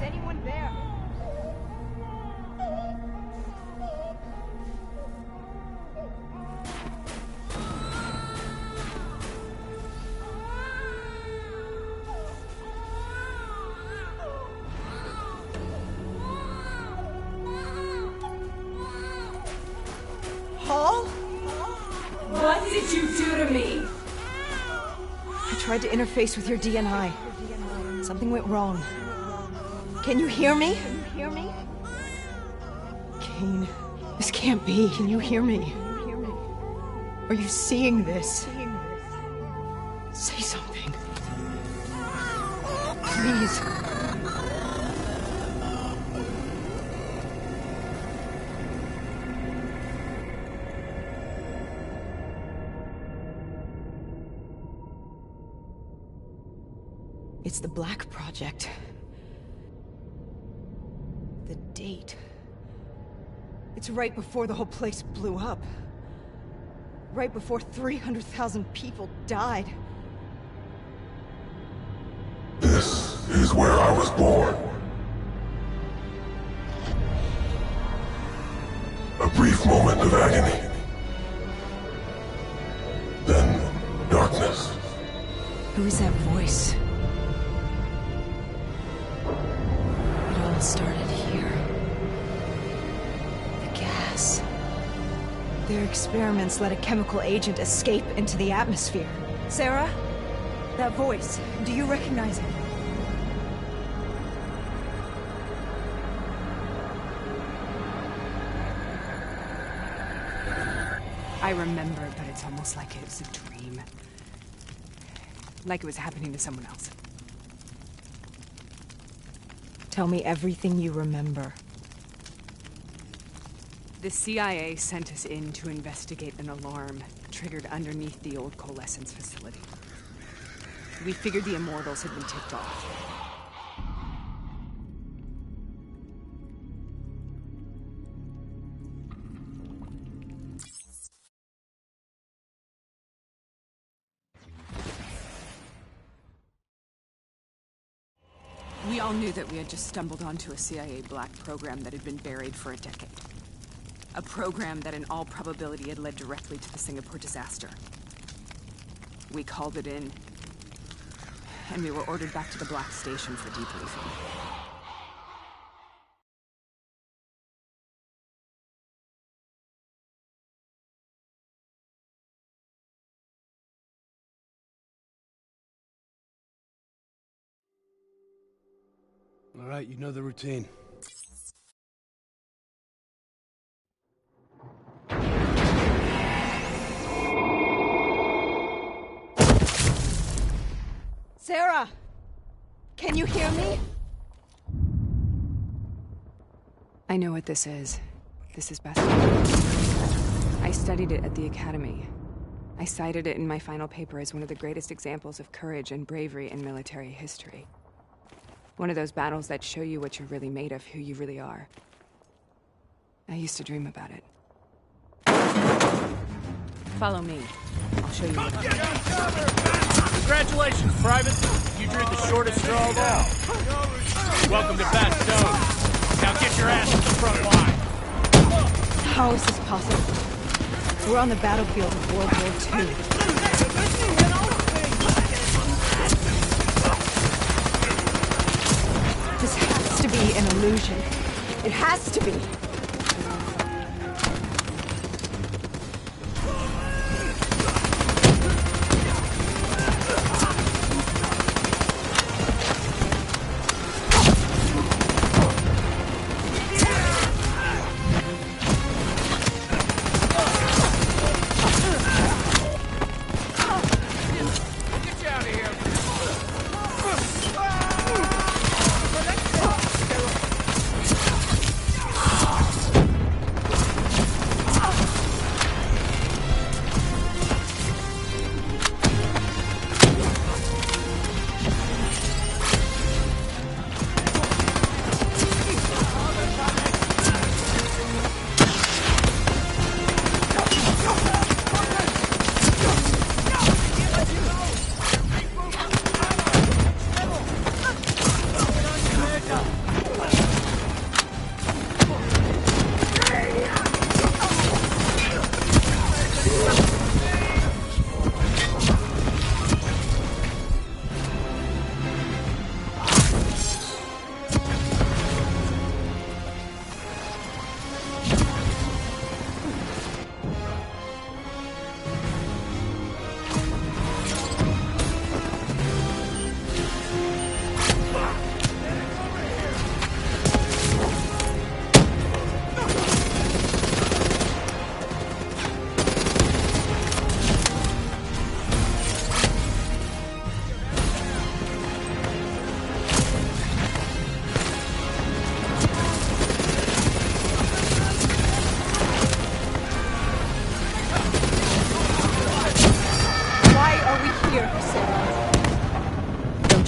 did you do to me? I tried to interface with your DNI. Something went wrong. Can you hear me? Kane, this can't be. Can you hear me? Are you seeing this? Say something. Please. It's the Black Project. The date. It's right before the whole place blew up. Right before 300,000 people died. This is where I was born. A brief moment of agony. Then, darkness. Who is that voice? It all started here. The gas. Their experiments let a chemical agent escape into the atmosphere. Sarah? That voice, do you recognize it? I remember, but it's almost like it was a dream. Like it was happening to someone else. Tell me everything you remember. The CIA sent us in to investigate an alarm triggered underneath the old coalescence facility. We figured the Immortals had been tipped off. We all knew that we had just stumbled onto a CIA black program that had been buried for a decade. A program that in all probability had led directly to the Singapore disaster. We called it in, and we were ordered back to the Black Station for debriefing. All right, you know the routine. Sarah! Can you hear me? I know what this is. This is best. I studied it at the Academy. I cited it in my final paper as one of the greatest examples of courage and bravery in military history. One of those battles that show you what you're really made of, who you really are. I used to dream about it. Follow me. I'll show you what. Congratulations, Private. You drew the shortest straw of all. Welcome to Bastogne. Now get your ass to the front line. How is this possible? We're on the battlefield of World War II. This has to be an illusion. It has to be.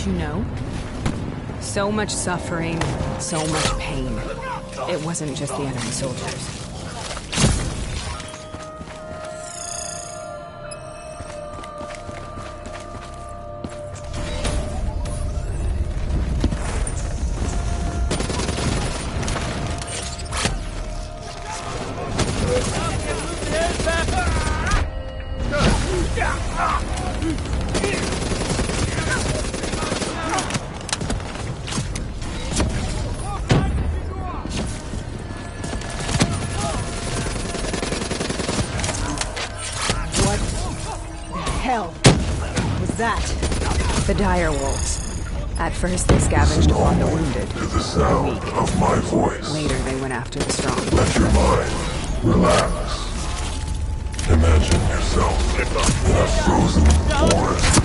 Don't you know? So much suffering, so much pain. It wasn't just the enemy soldiers. The dire wolves. At first, they scavenged upon the wounded, the weak. Of my voice. Later, they went after the strong. Let your mind relax. Imagine yourself in a frozen forest.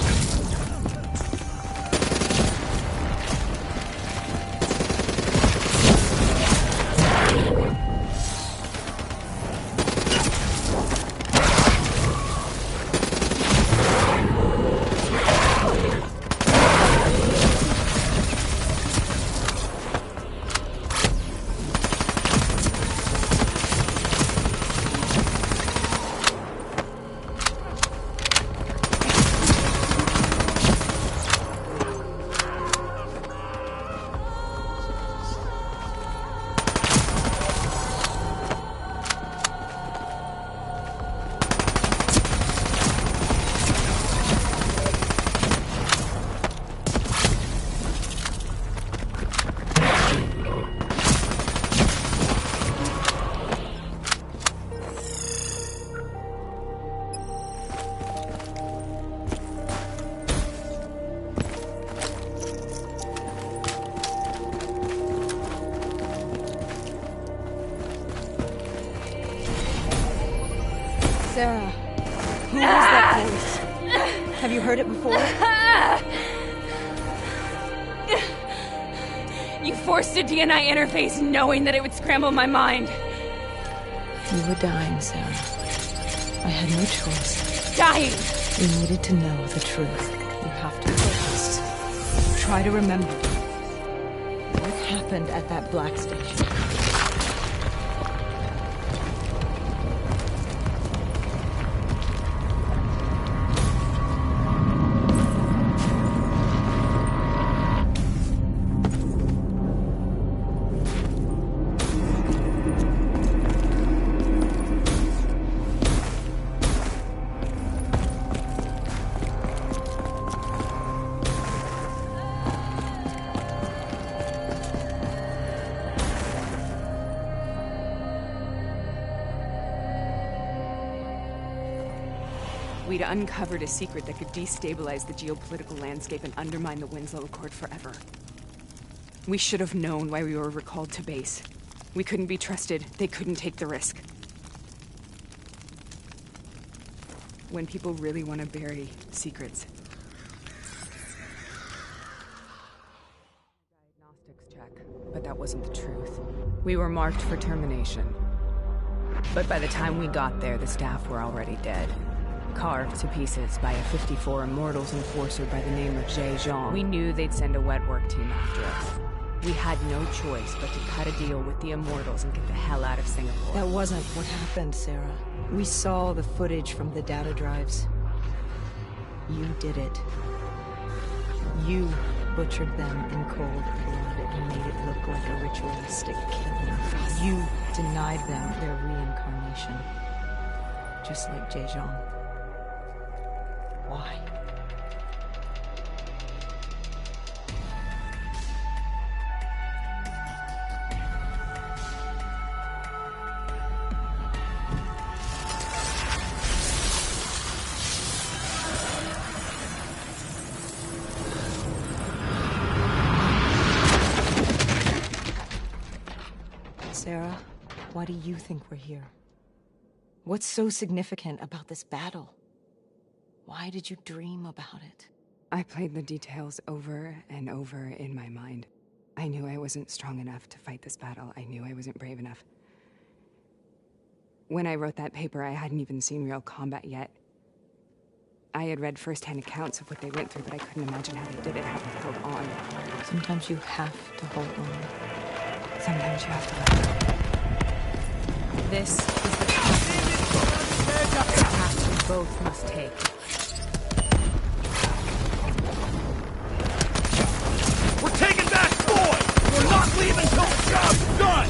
Sarah, who is that voice? Have you heard it before? You forced a DNI interface knowing that it would scramble my mind. You were dying, Sarah. I had no choice. Dying! You needed to know the truth. You have to focus. Try to remember what happened at that black station. We'd uncovered a secret that could destabilize the geopolitical landscape and undermine the Winslow Accord forever. We should have known why we were recalled to base. We couldn't be trusted. They couldn't take the risk. When people really want to bury secrets. Diagnostics check, but that wasn't the truth. We were marked for termination. But by the time we got there, the staff were already dead. Carved to pieces by a 54 Immortals enforcer by the name of Jean. We knew they'd send a wet work team after us. We had no choice but to cut a deal with the Immortals and get the hell out of Singapore. That wasn't what happened, Sarah. We saw the footage from the data drives. You did it. You butchered them in cold blood and made it look like a ritualistic killing. You denied them their reincarnation. Just like Jean. Why? Sarah, why do you think we're here? What's so significant about this battle? Why did you dream about it? I played the details over and over in my mind. I knew I wasn't strong enough to fight this battle. I knew I wasn't brave enough. When I wrote that paper, I hadn't even seen real combat yet. I had read first-hand accounts of what they went through, but I couldn't imagine how they did it, how they held on. Sometimes you have to hold on. Sometimes you have to let go. This is the path. The path we both must take. We're taking back Boy! We're not leaving till the job's done!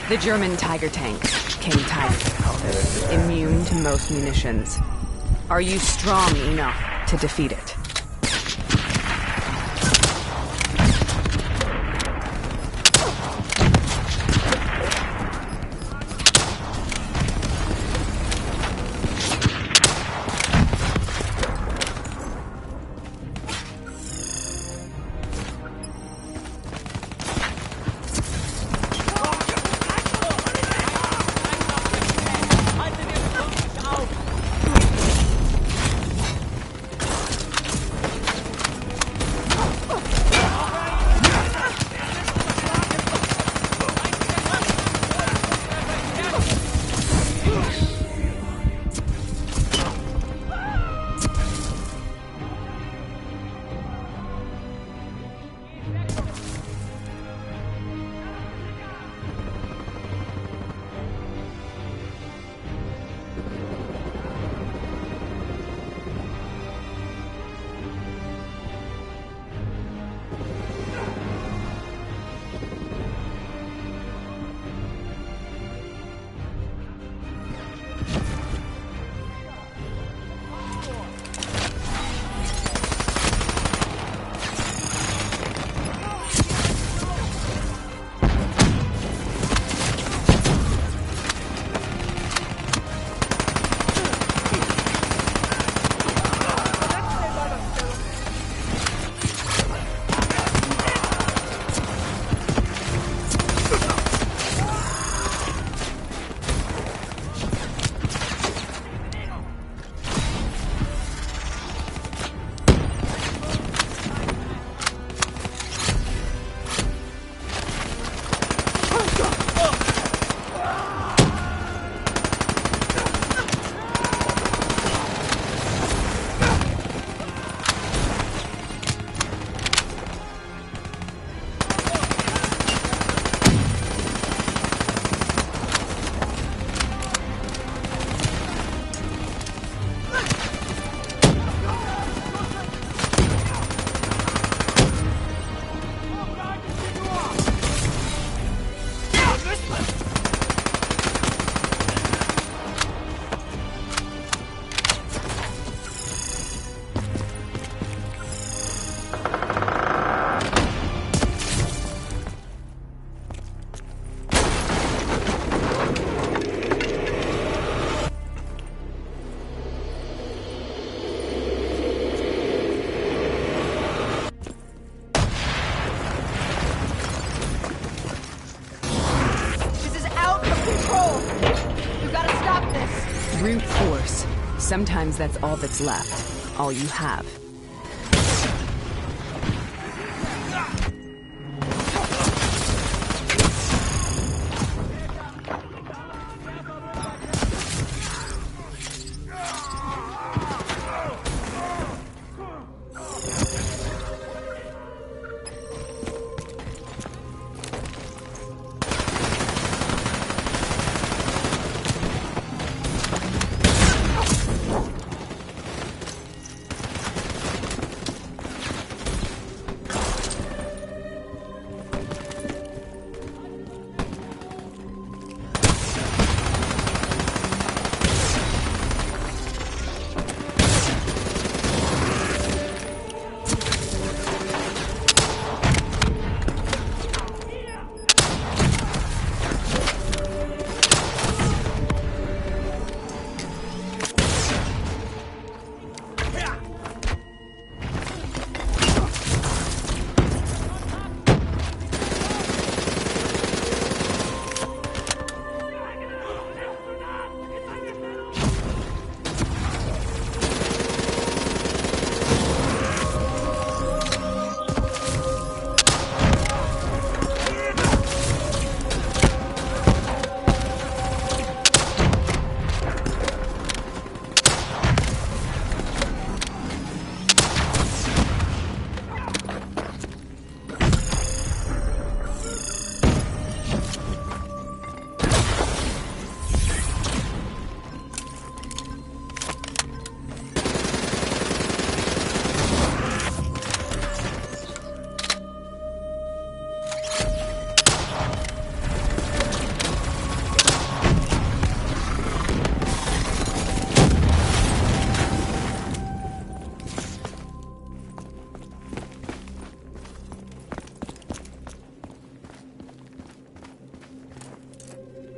The German Tiger tank, King Tiger they called it, immune to most munitions. Are you strong enough to defeat it? Sometimes that's all that's left, all you have.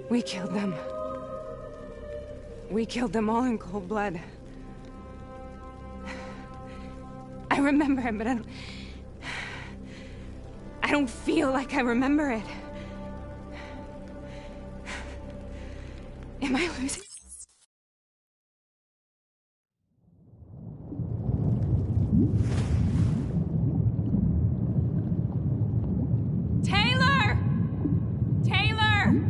We killed them. We killed them all in cold blood. I remember it, but I don't feel like I remember it. Am I losing? Taylor! Taylor!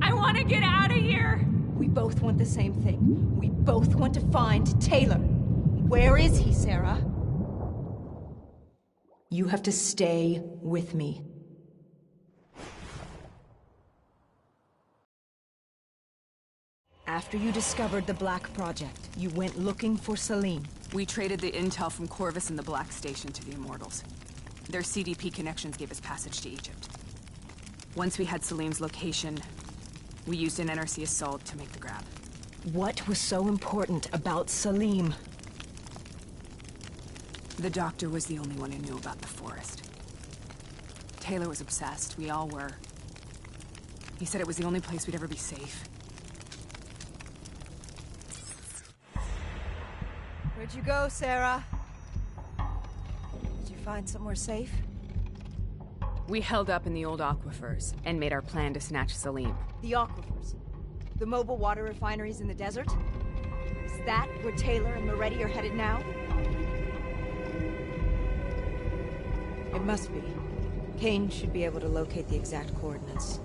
I want to get out of here! We both want the same thing. We both want to find Taylor. Where is he, Sarah? You have to stay with me. After you discovered the Black Project, you went looking for Salim. We traded the intel from Corvus and the Black Station to the Immortals. Their CDP connections gave us passage to Egypt. Once we had Salim's location, we used an NRC assault to make the grab. What was so important about Salim? The doctor was the only one who knew about the forest. Taylor was obsessed. We all were. He said it was the only place we'd ever be safe. Where'd you go, Sarah? Did you find somewhere safe? We held up in the old aquifers and made our plan to snatch Salim. The aquifers? The mobile water refineries in the desert? Is that where Taylor and Moretti are headed now? It must be. Kane should be able to locate the exact coordinates.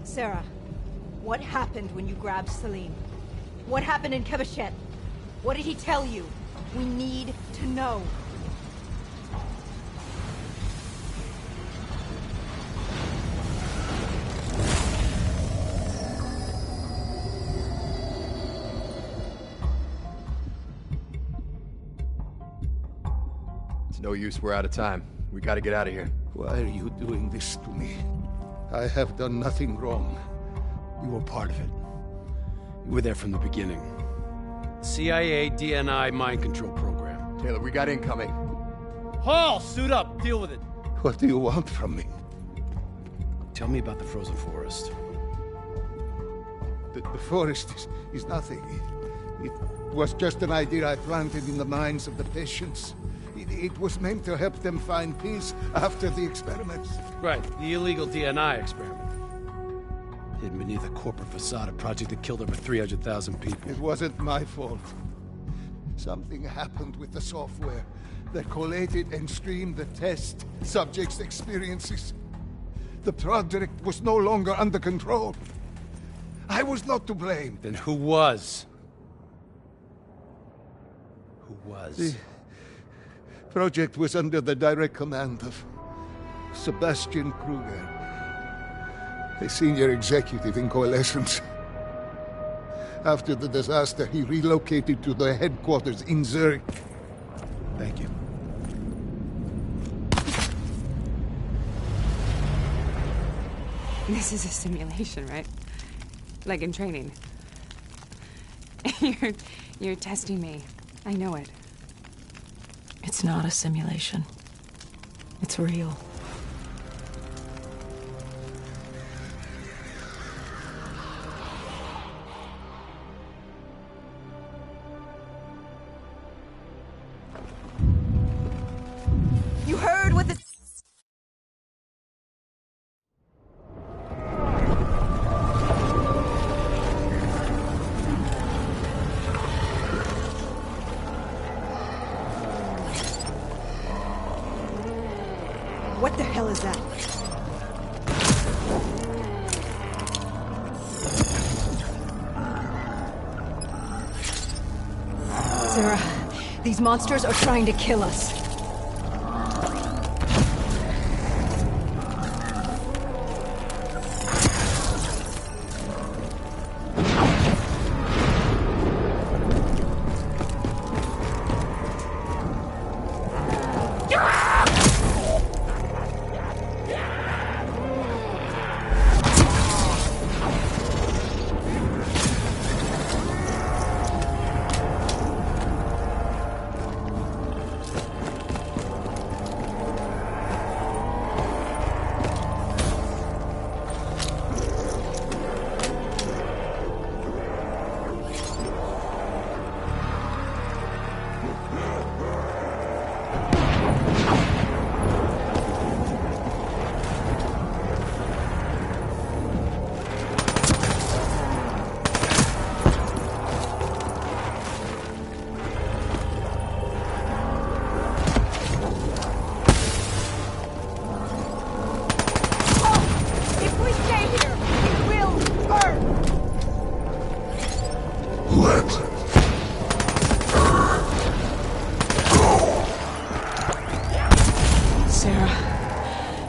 Sarah, what happened when you grabbed Salim? What happened in Kebashet? What did he tell you? We need to know. It's no use, we're out of time. We gotta get out of here. Why are you doing this to me? I have done nothing wrong. You were part of it. You were there from the beginning. CIA DNI mind control program. Taylor, we got incoming. Hall, suit up. Deal with it. What do you want from me? Tell me about the frozen forest. The forest is nothing. It was just an idea I planted in the minds of the patients. It was meant to help them find peace after the experiments. Right, the illegal DNI experiment. hidden beneath a corporate facade, a project that killed over 300,000 people. It wasn't my fault. Something happened with the software that collated and streamed the test subjects' experiences. The project was no longer under control. I was not to blame. Then who was? Who was? The project was under the direct command of Sebastian Kruger, a senior executive in Coalescence. After the disaster, he relocated to the headquarters in Zurich. Thank you. This is a simulation, right? Like in training. You're testing me. I know it. It's not a simulation. It's real. You heard what the... What the hell is that? Sarah, these monsters are trying to kill us.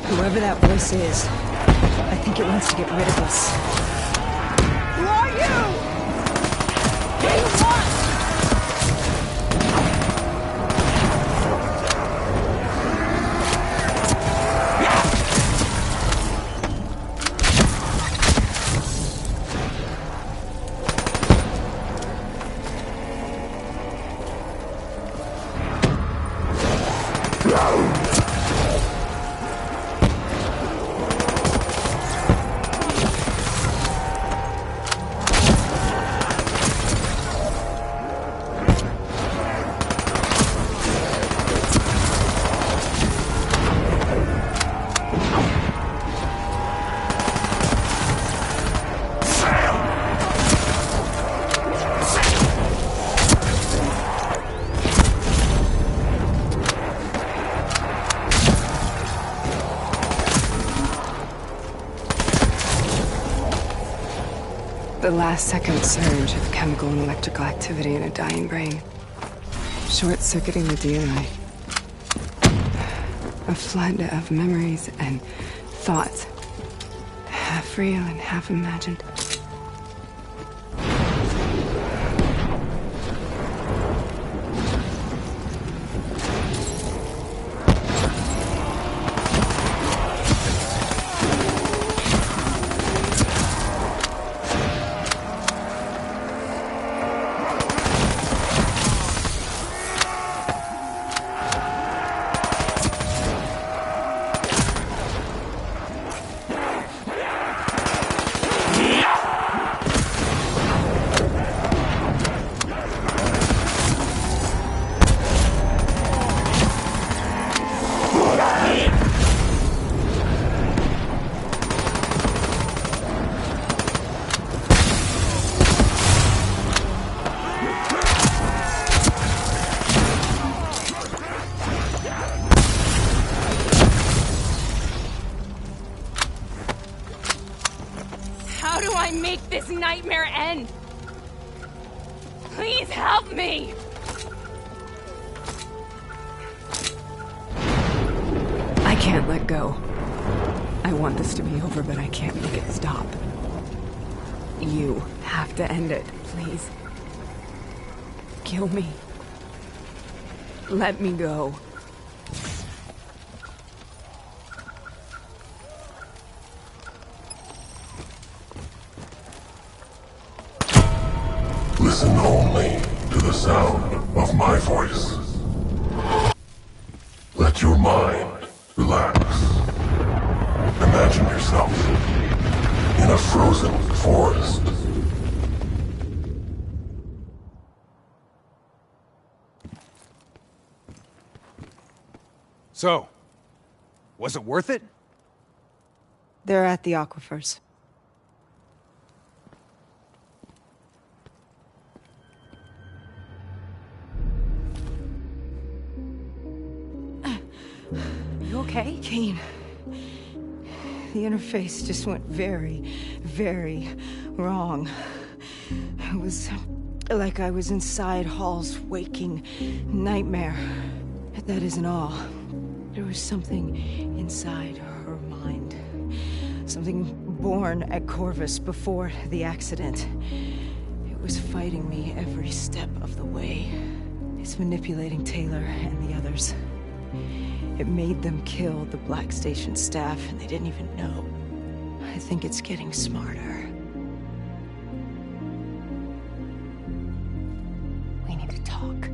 Whoever that voice is, I think it wants to get rid of us. Who are you? What do you want? The last-second surge of chemical and electrical activity in a dying brain. Short-circuiting the DNA. A flood of memories and thoughts. Half real and half imagined. Yeah! I make this nightmare end? Please help me! I can't let go. I want this to be over, but I can't make it stop. You have to end it, please. Kill me. Let me go. Listen only to the sound of my voice. Let your mind relax. Imagine yourself in a frozen forest. So, was it worth it? They're at the aquifers. You okay? Kane. The interface just went very, very wrong. It was like I was inside Hall's waking nightmare. But that isn't all. There was something inside her mind. Something born at Corvus before the accident. It was fighting me every step of the way. It's manipulating Taylor and the others. It made them kill the Black Station staff, and they didn't even know. I think it's getting smarter. We need to talk.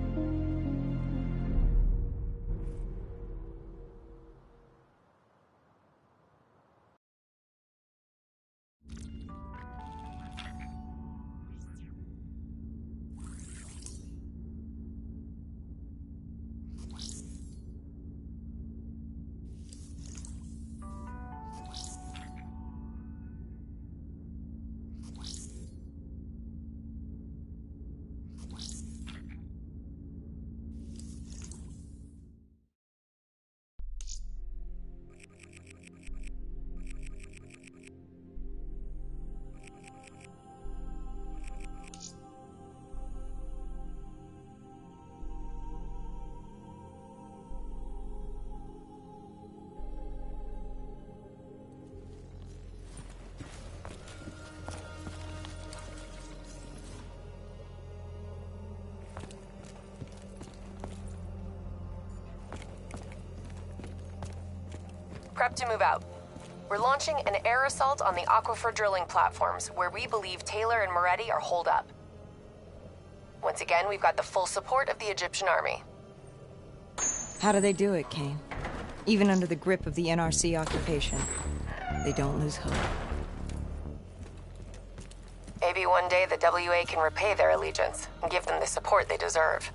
Prep to move out. We're launching an air assault on the aquifer drilling platforms, where we believe Taylor and Moretti are holed up. Once again, we've got the full support of the Egyptian army. How do they do it, Kane? Even under the grip of the NRC occupation, they don't lose hope. Maybe one day the WA can repay their allegiance and give them the support they deserve.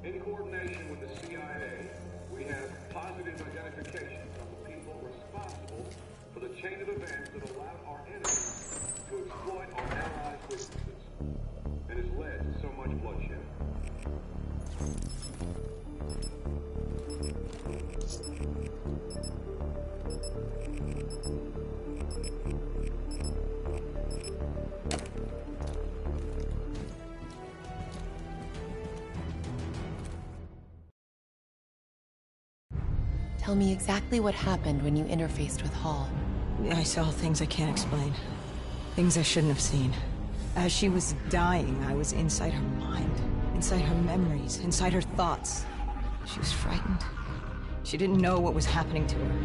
In coordination with the CIA, we have positive identification of the people responsible for the chain of events that allowed our enemies to exploit our allies' weaknesses and has led to so much bloodshed. Tell me exactly what happened when you interfaced with Hall. I saw things I can't explain. Things I shouldn't have seen. As she was dying, I was inside her mind. Inside her memories. Inside her thoughts. She was frightened. She didn't know what was happening to her.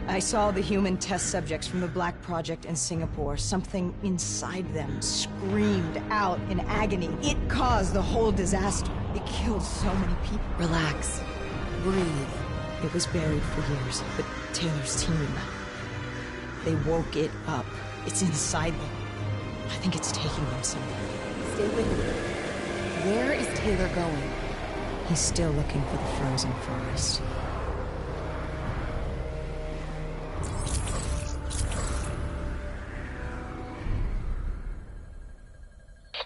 I saw the human test subjects from the Black Project in Singapore. Something inside them screamed out in agony. It caused the whole disaster. It killed so many people. Relax. Breathe. It was buried for years, but Taylor's team, they woke it up. It's inside them. I think it's taking them somewhere. Stay with me. Where is Taylor going? He's still looking for the frozen forest.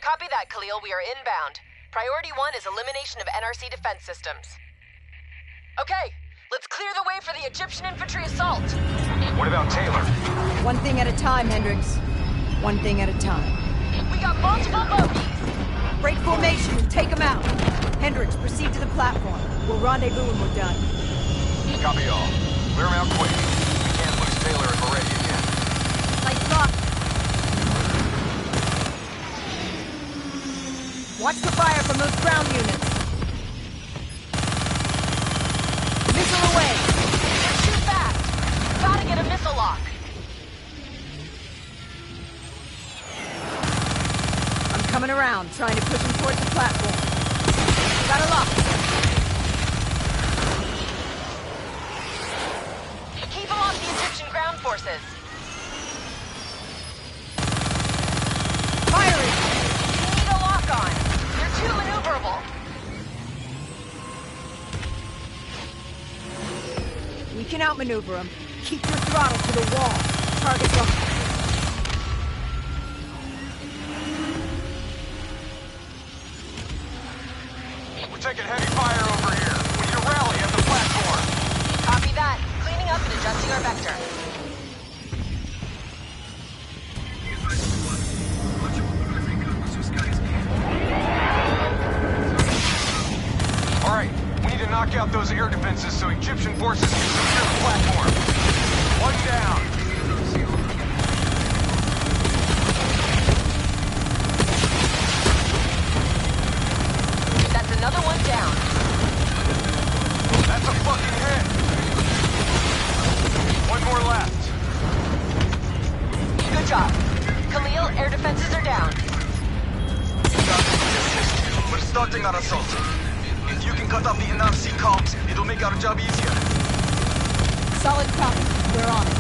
Copy that, Khalil. We are inbound. Priority 1 is elimination of NRC defense systems. Okay, let's clear the way for the Egyptian infantry assault. What about Taylor? One thing at a time, Hendricks. One thing at a time. We got multiple bogeys. Break formation and take them out. Hendricks, proceed to the platform. We'll rendezvous when we're done. Copy all. Clear them out quick. We can't lose Taylor and Moretti again. Lights up. Watch the fire from those ground units. Missile away. They're too fast. Gotta get a missile lock. I'm coming around, trying to push him towards the platform. Got a lock. Keep them off the Egyptian ground forces. Firing! You need a lock on. They're too maneuverable. We can outmaneuver them. Keep your throttle to the wall. Target's up. We're taking heavy fire over here. We need a rally at the platform. Copy that. Cleaning up and adjusting our vector. All right, we need to knock out those air defenses so Egyptian forces can secure the platform. One down. That's another one down. That's a fucking hit. One more left. Good job. Khalil, air defenses are down. We're starting our assault. If you can cut off the NRC comms, it'll make our job easier. Solid copy. We're on it.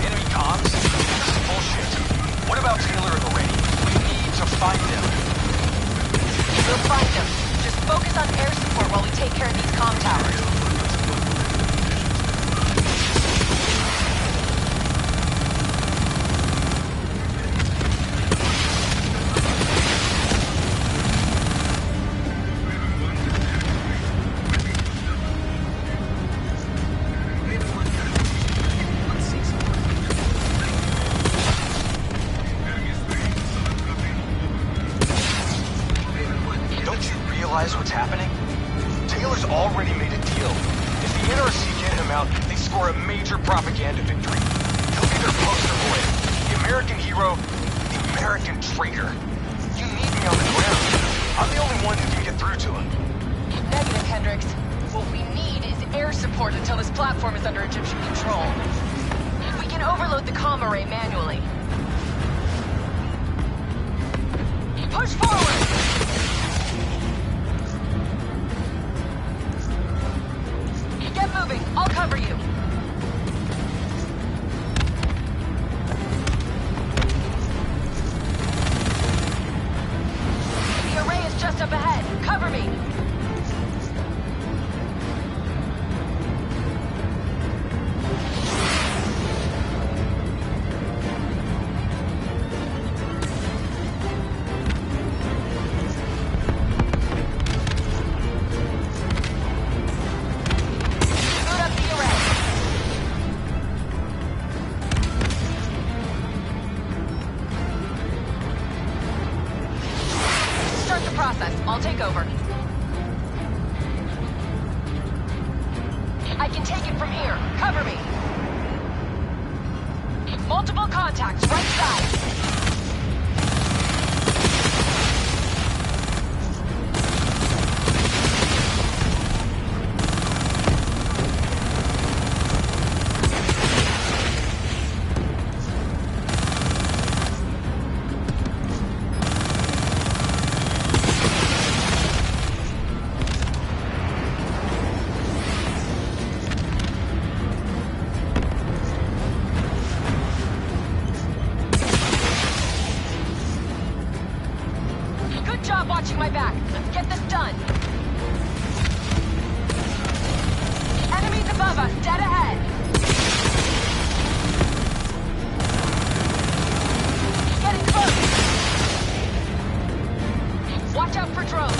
Enemy comms? This is bullshit. What about Taylor and Moretti? We need to find them. We'll find them. Just focus on air support while we take care of these comm towers. What's happening? Taylor's already made a deal. If the NRC get him out, they score a major propaganda victory. He'll be their poster boy. The American hero, the American traitor. You need me on the ground. I'm the only one who can get through to him. Negative, Hendricks. What we need is air support until this platform is under Egyptian control. We can overload the comm array manually. Push forward! Get moving. I'll cover you. The array is just up ahead. Cover me. I'll take over. I can take it from here. Cover me. Multiple contacts, right side. Watching my back. Let's get this done. Enemies above us, dead ahead. Getting close. Watch out for drones.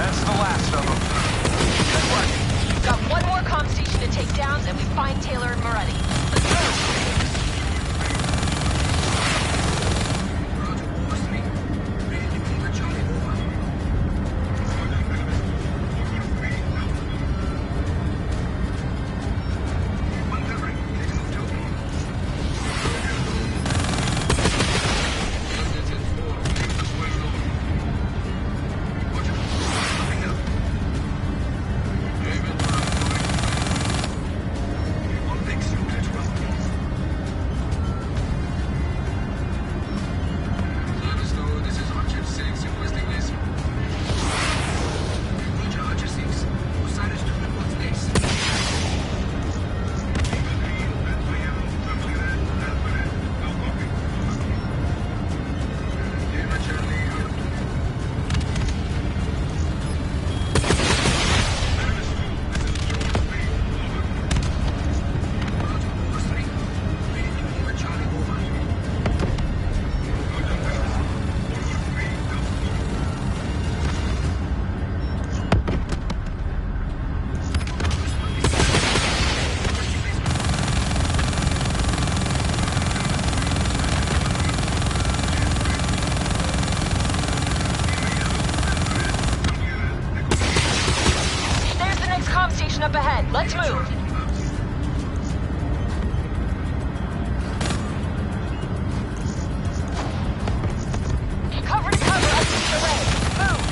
That's the last of them. Good work. We've got one more comm station to take down, then we find Taylor and Moretti. Let's move! Up ahead. Let's move. Cover to cover, I see the way. Move.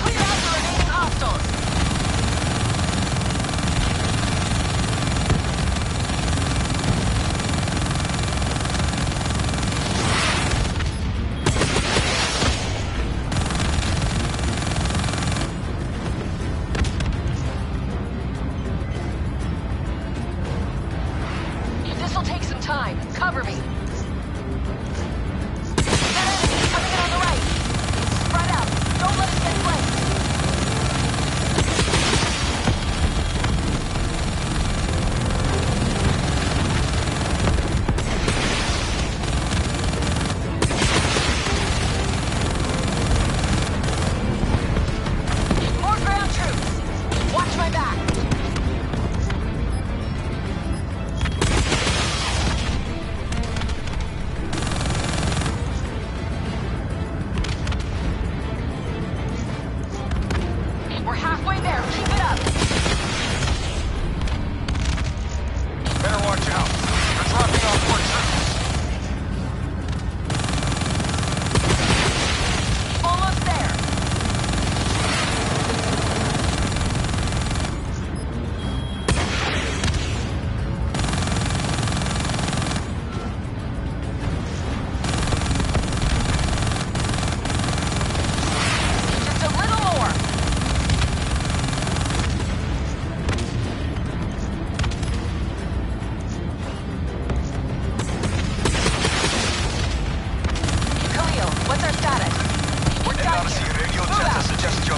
Clear out the remaining hostiles. Cover me. That enemy coming in on the right. Spread out. Don't let us get flanked. More ground troops. Watch my back.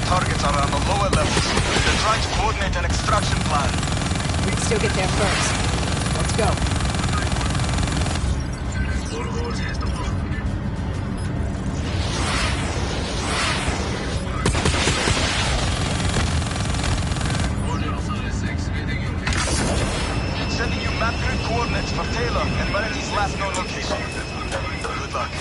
Targets are on the lower levels. They're trying to coordinate an extraction plan. We can still get there first. Let's go. Sending you map grid coordinates for Taylor and Meredith's last known location. Good luck.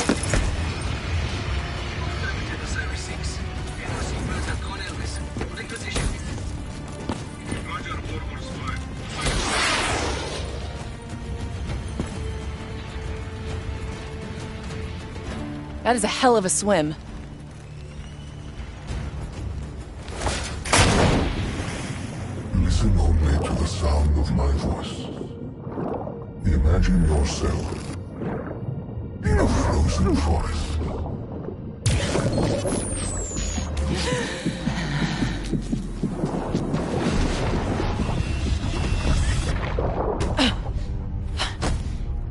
That is a hell of a swim. Listen only to the sound of my voice. Imagine yourself in a frozen forest.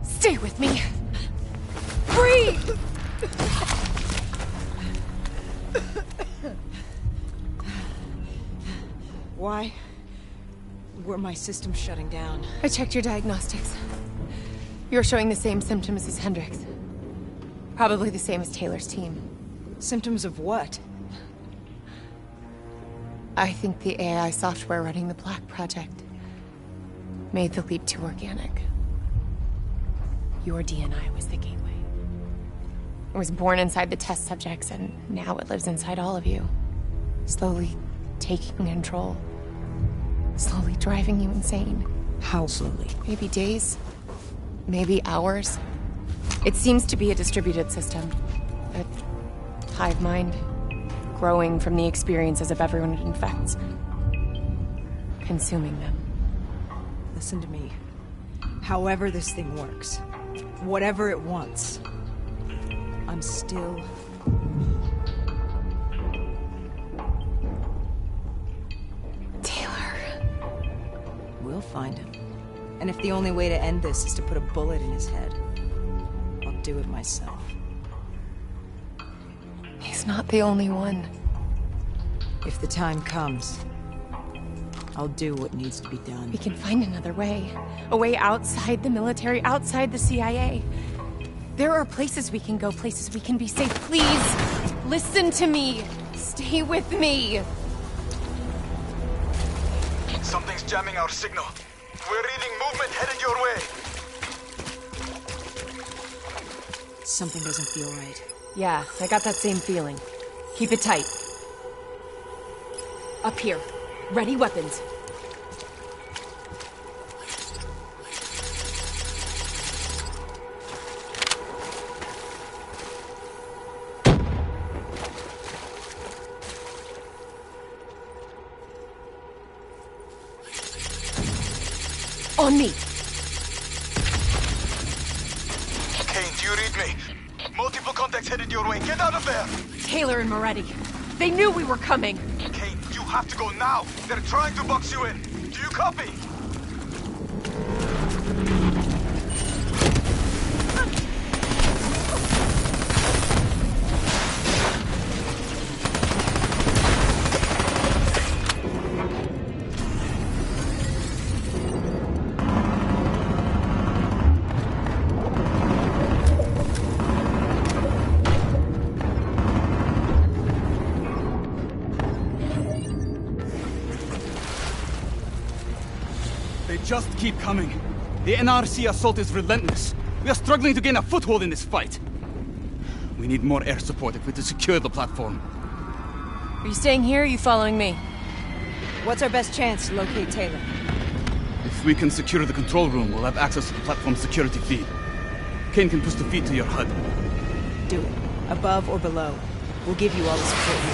Stay with me. Breathe! Why were my systems shutting down? I checked your diagnostics. You're showing the same symptoms as Hendricks. Probably the same as Taylor's team. Symptoms of what? I think the AI software running the Black Project made the leap to organic. Your DNI was the gateway. It was born inside the test subjects, and now it lives inside all of you. Slowly taking control. Slowly driving you insane. How slowly? Maybe days. Maybe hours. It seems to be a distributed system. A hive mind. Growing from the experiences of everyone it infects. Consuming them. Listen to me. However this thing works, whatever it wants, I'm still... Taylor. We'll find him. And if the only way to end this is to put a bullet in his head, I'll do it myself. He's not the only one. If the time comes, I'll do what needs to be done. We can find another way. A way outside the military, outside the CIA. There are places we can go, places we can be safe. Please, listen to me. Stay with me. Something's jamming our signal. We're reading movement headed your way. Something doesn't feel right. Yeah, I got that same feeling. Keep it tight. Up here. Ready weapons. On me. Kane, do you read me? Multiple contacts headed your way. Get out of there! Taylor and Moretti. They knew we were coming. Kane, you have to go now. They're trying to box you in. Do you copy? Just keep coming. The NRC assault is relentless. We are struggling to gain a foothold in this fight. We need more air support if we're to secure the platform. Are you staying here or are you following me? What's our best chance to locate Taylor? If we can secure the control room, we'll have access to the platform's security feed. Kane can push the feed to your HUD. Do it. Above or below. We'll give you all the support you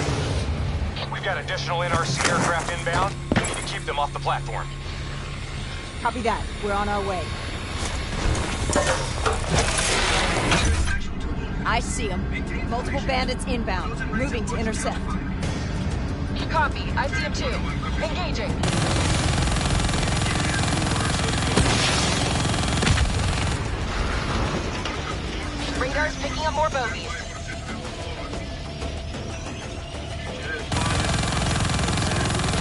need. We've got additional NRC aircraft inbound. We need to keep them off the platform. Copy that. We're on our way. I see them. Multiple bandits inbound, moving to intercept. Copy. I see him too. Engaging. Radar's picking up more bogies.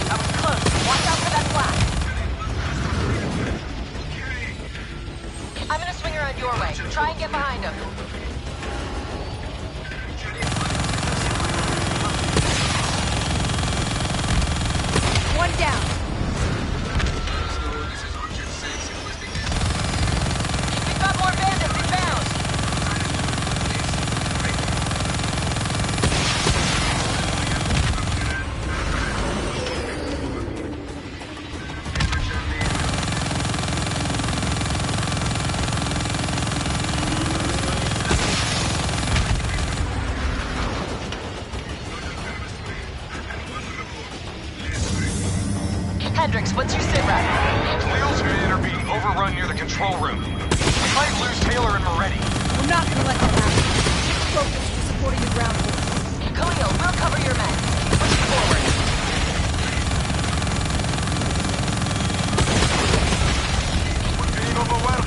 That was close. Watch out for that flash. I'm gonna swing around your way. Try and get behind him. One down. We've got more bandits inbound. Hendricks, what's your sit rep? Wheels men are being overrun near the control room. We might lose Taylor and Moretti. We're not gonna let that happen. Focus on supporting the ground force. Khalil, we'll cover your men. Push forward. We're being overwhelmed.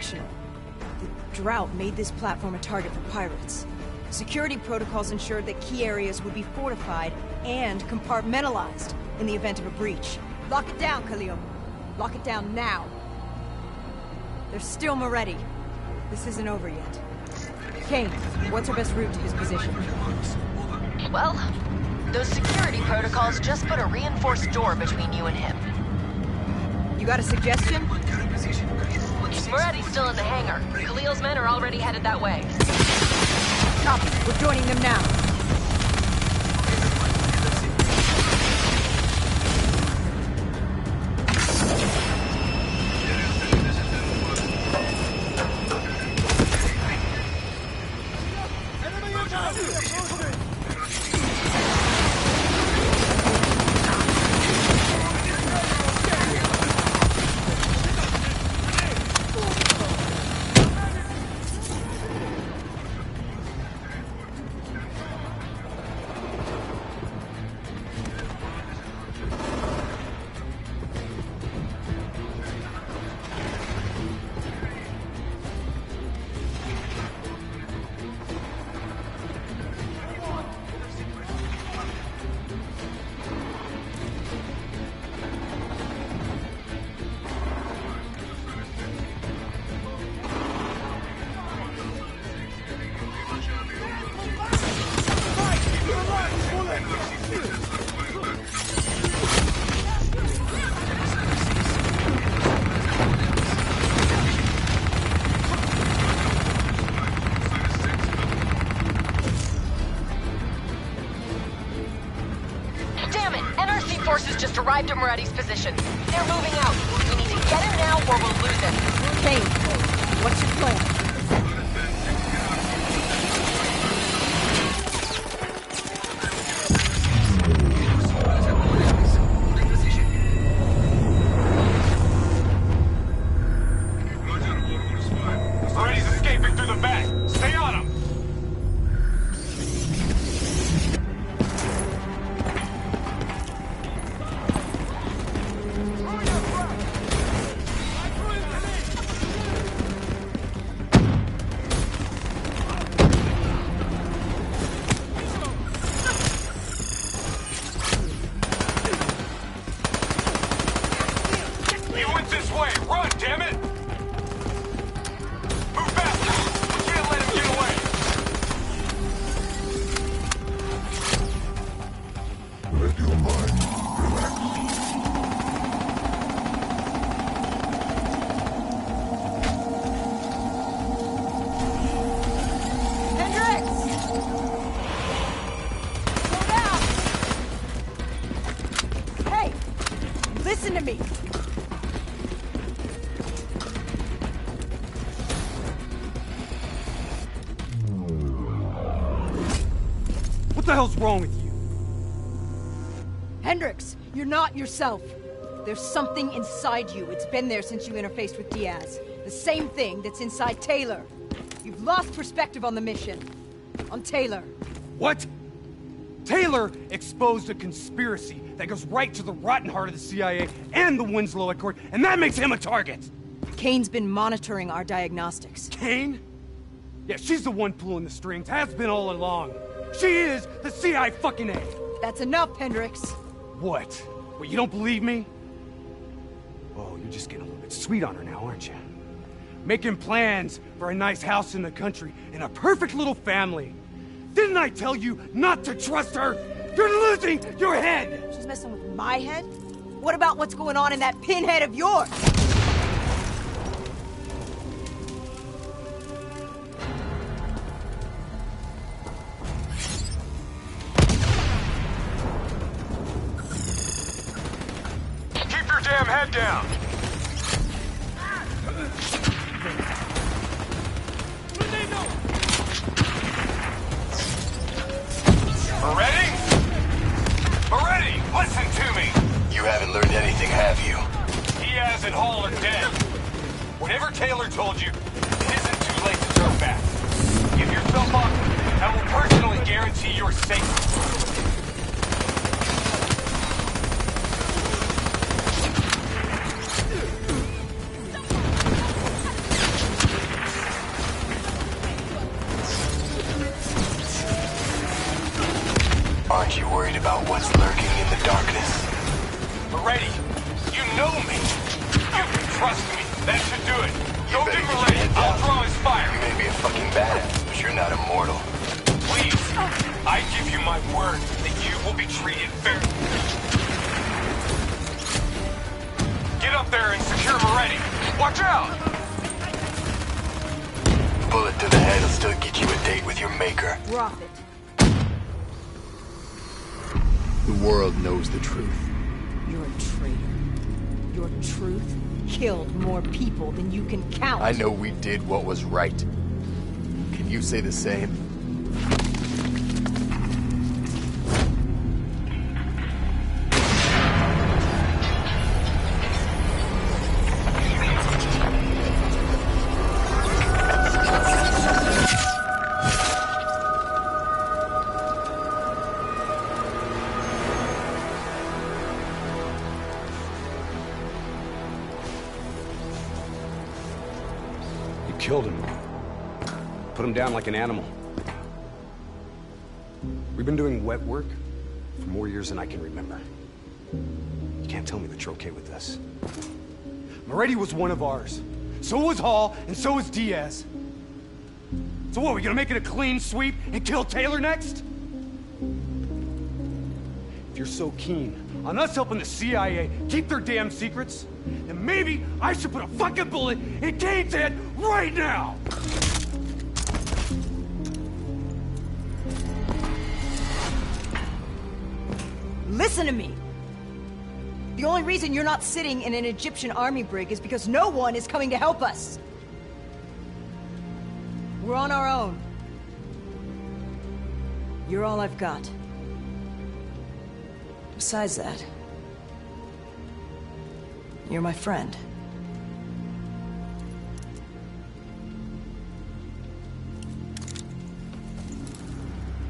functional. The drought made this platform a target for pirates. Security protocols ensured that key areas would be fortified and compartmentalized in the event of a breach. Lock it down, Khalil. Lock it down now. There's still Moretti. This isn't over yet. Kane, what's our best route to his position? Well, those security protocols just put a reinforced door between you and him. You got a suggestion? Moretti's still in the hangar. Khalil's men are already headed that way. Copy. We're joining them now. Arrived at Moretti's position. They're moving out. We need to get him now or we'll lose him. Kane, what's your plan? Moretti's escaping through the back. Stay on him. Listen to me! What the hell's wrong with you? Hendricks, you're not yourself. There's something inside you. It's been there since you interfaced with Diaz. The same thing that's inside Taylor. You've lost perspective on the mission. On Taylor. What? Taylor exposed a conspiracy that goes right to the rotten heart of the CIA and the Winslow Accord, and that makes him a target! Kane's been monitoring our diagnostics. Kane? Yeah, she's the one pulling the strings, has been all along. She is the CIA fucking A! That's enough, Hendricks. What? What, you don't believe me? Oh, you're just getting a little bit sweet on her now, aren't you? Making plans for a nice house in the country and a perfect little family. Didn't I tell you not to trust her? You're losing your head! She's messing with my head? What about what's going on in that pinhead of yours? Keep your damn head down! Moretti? Moretti, listen to me! You haven't learned anything, have you? Diaz and Hall are dead. Whatever Taylor told you, it isn't too late to turn back. Give yourself up, and I will personally guarantee your safety. Aren't you worried about what's lurking in the darkness? Moretti, you know me. You can trust me. That should do it. Go get Moretti. I'll draw his fire. You may be a fucking badass, but you're not immortal. Please, I give you my word that you will be treated fairly. Get up there and secure Moretti. Watch out! Bullet to the head will still get you a date with your maker. Drop it. The world knows the truth. You're a traitor. Your truth killed more people than you can count. I know we did what was right. Can you say the same? Killed him. Put him down like an animal. We've been doing wet work for more years than I can remember. You can't tell me that you're okay with this. Moretti was one of ours. So was Hall, and so was Diaz. So what, we gonna make it a clean sweep and kill Taylor next? If you're so keen on us helping the CIA keep their damn secrets, then maybe I should put a fucking bullet in Kane's head right now! Listen to me! The only reason you're not sitting in an Egyptian army brig is because no one is coming to help us! We're on our own. You're all I've got. Besides that, you're my friend.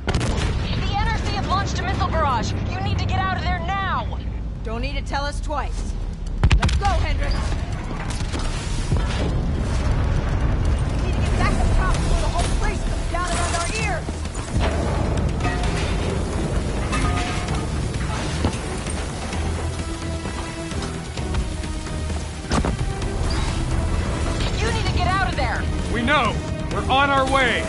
The NRC have launched a missile barrage. You need to get out of there now! Don't need to tell us twice. Let's go, Hendricks! We need to get back up top before the whole place comes down around our ears! We know! We're on our way!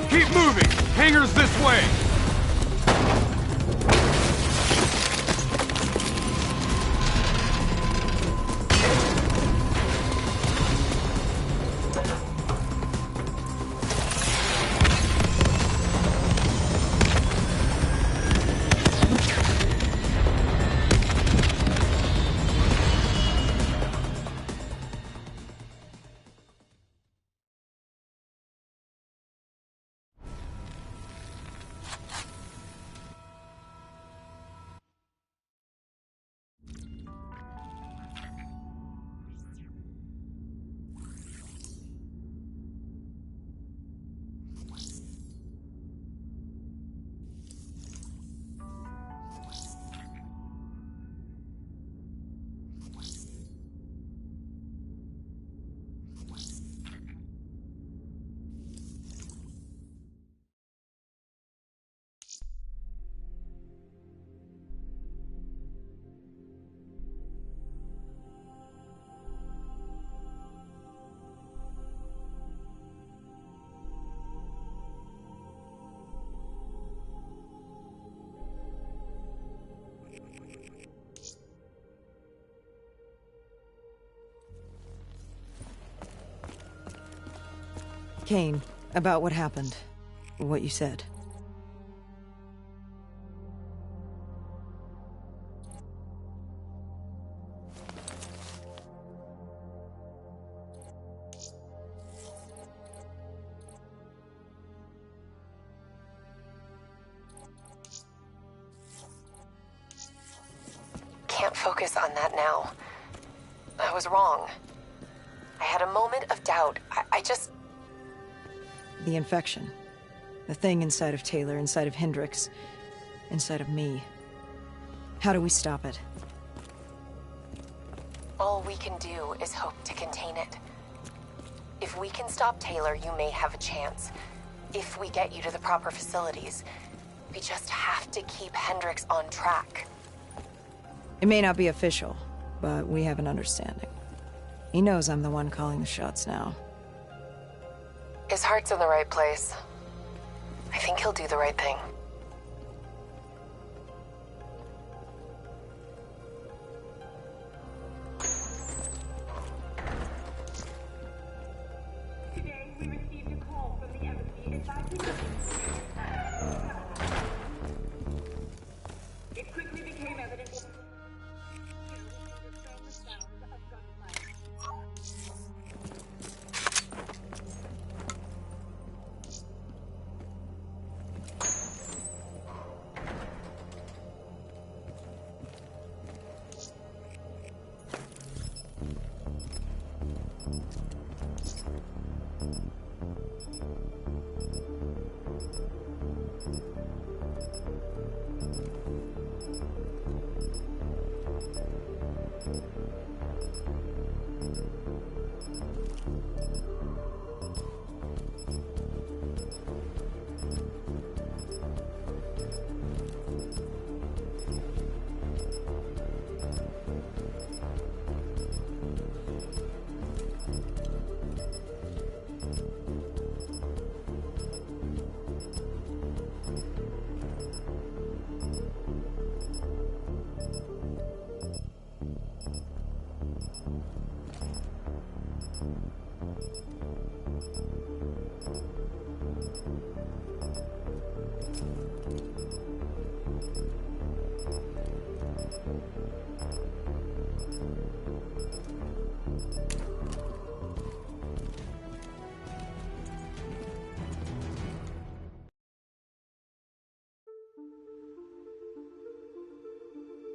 Keep moving! Hangars this way! Kane, about what happened. What you said. Can't focus on that now. I was wrong. I had a moment of doubt. I just... The infection. The thing inside of Taylor, inside of Hendricks, inside of me. How do we stop it? All we can do is hope to contain it. If we can stop Taylor, you may have a chance. If we get you to the proper facilities. We just have to keep Hendricks on track. It may not be official, but we have an understanding. He knows I'm the one calling the shots now. His heart's in the right place. I think he'll do the right thing.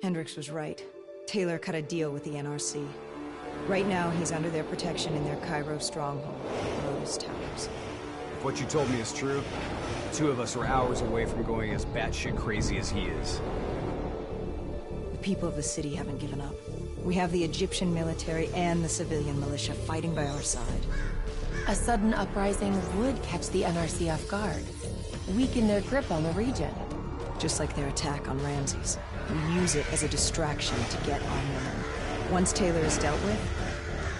Hendricks was right. Taylor cut a deal with the NRC. Right now, he's under their protection in their Cairo stronghold, Lotus Towers. If what you told me is true, the two of us are hours away from going as batshit crazy as he is. The people of the city haven't given up. We have the Egyptian military and the civilian militia fighting by our side. A sudden uprising would catch the NRC off guard, weaken their grip on the region. Just like their attack on Ramses. We use it as a distraction to get on them. Once Taylor is dealt with,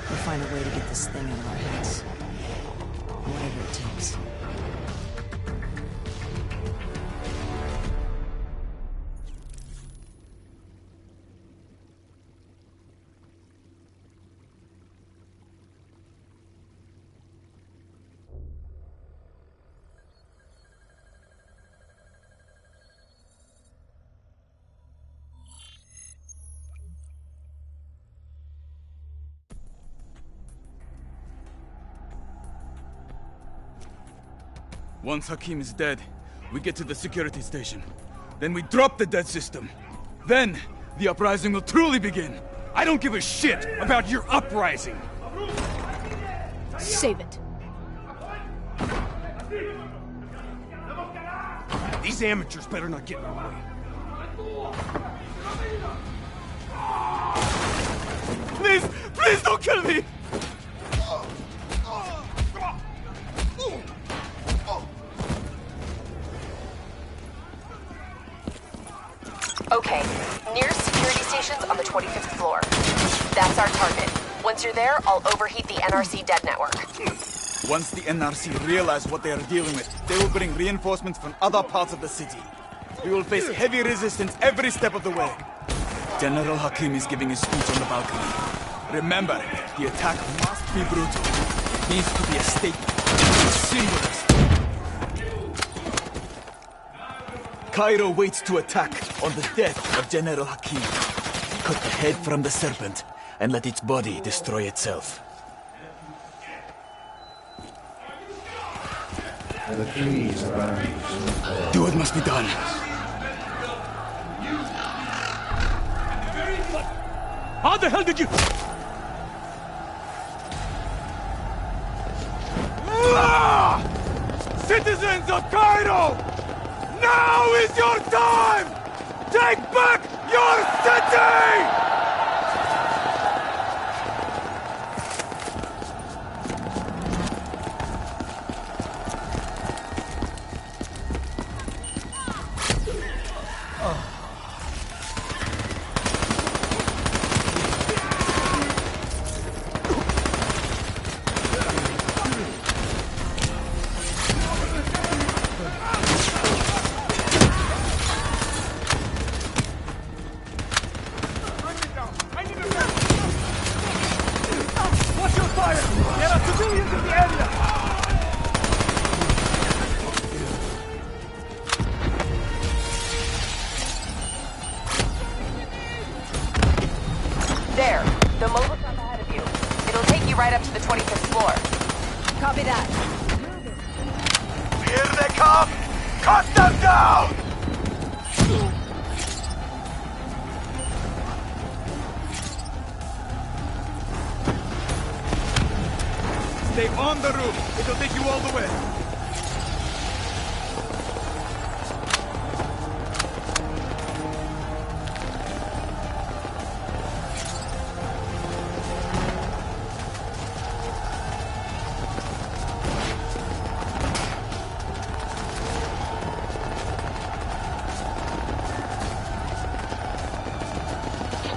we'll find a way to get this thing out of our heads. Whatever it takes. Once Hakim is dead, we get to the security station. Then we drop the dead system. Then, the uprising will truly begin. I don't give a shit about your uprising! Save it. These amateurs better not get in our way. Please! Please don't kill me! Okay, nearest security station's on the 25th floor. That's our target. Once you're there, I'll overheat the NRC dead network. Once the NRC realize what they are dealing with, they will bring reinforcements from other parts of the city. We will face heavy resistance every step of the way. General Hakim is giving a speech on the balcony. Remember, the attack must be brutal. It needs to be a statement. Symbolist. Cairo waits to attack on the death of General Hakim. Cut the head from the serpent and let its body destroy itself. The trees around you. Do what must be done. How the hell did you... Citizens of Cairo! Now is your time! Take back your city! fire! There are civilians in the area! There. The mobile shop ahead of you. It'll take you right up to the 25th floor. Copy that. Here they come! Cut them down! Stay on the roof. It'll take you all the way.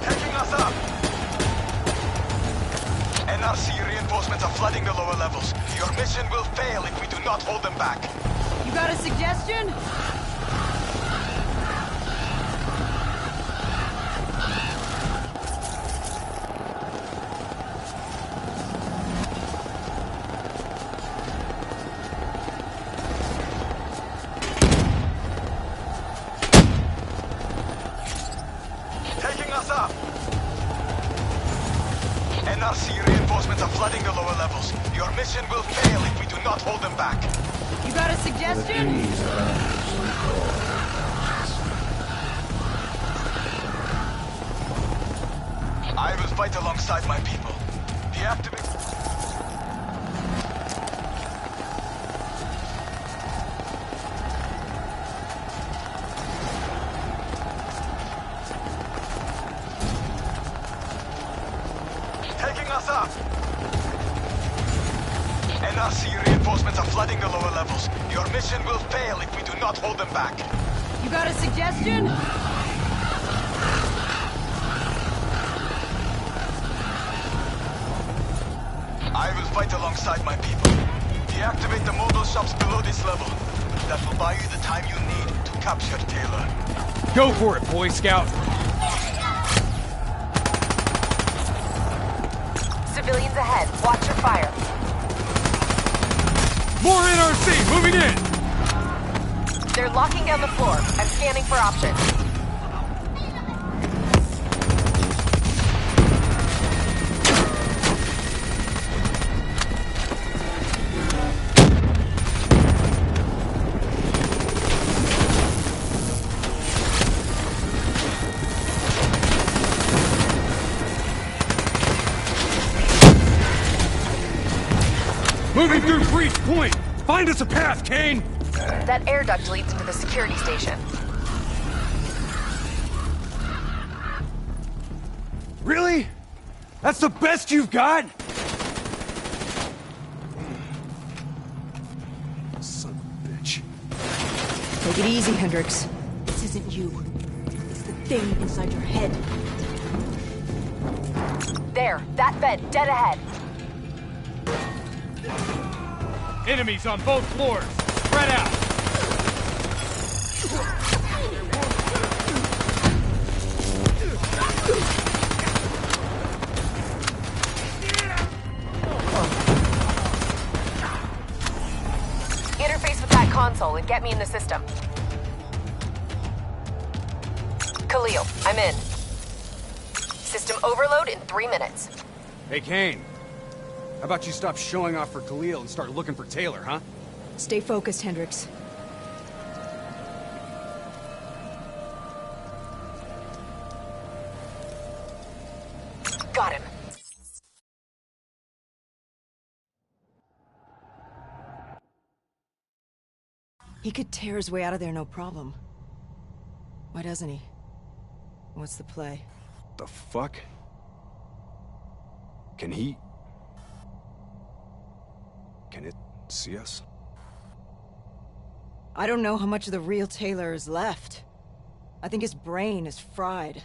Taking us up! NRC reinforcements are flooding the lower levels. Your mission will fail if we do not hold them back. You got a suggestion? Taking us up! NRC reinforcements are flooding the lower levels. Your mission will fail if we do not hold them back. You got a suggestion? I will fight alongside my people. Deactivate... Taking us up! NRC reinforcements are flooding the lower levels. Your mission will fail if we do not hold them back. You got a suggestion? I will fight alongside my people. Deactivate the mobile shops below this level. That will buy you the time you need to capture Taylor. Go for it, Boy Scout! Civilians ahead. Watch your fire. More NRC! Moving in! They're locking down the floor. I'm scanning for options. Moving through Breach Point! Find us a path, Kane! That air duct leads into the security station. Really? That's the best you've got? Son of a bitch. Take it easy, Hendricks. This isn't you. It's the thing inside your head. There. That vent. Dead ahead. Enemies on both floors. Spread out. Interface with that console and get me in the system. Khalil, I'm in. System overload in 3 minutes. Hey, Kane. How about you stop showing off for Khalil and start looking for Taylor, huh? Stay focused, Hendricks. Got him. He could tear his way out of there no problem. Why doesn't he? What's the play? The fuck? Can he... Can it see us? I don't know how much of the real Taylor is left. I think his brain is fried.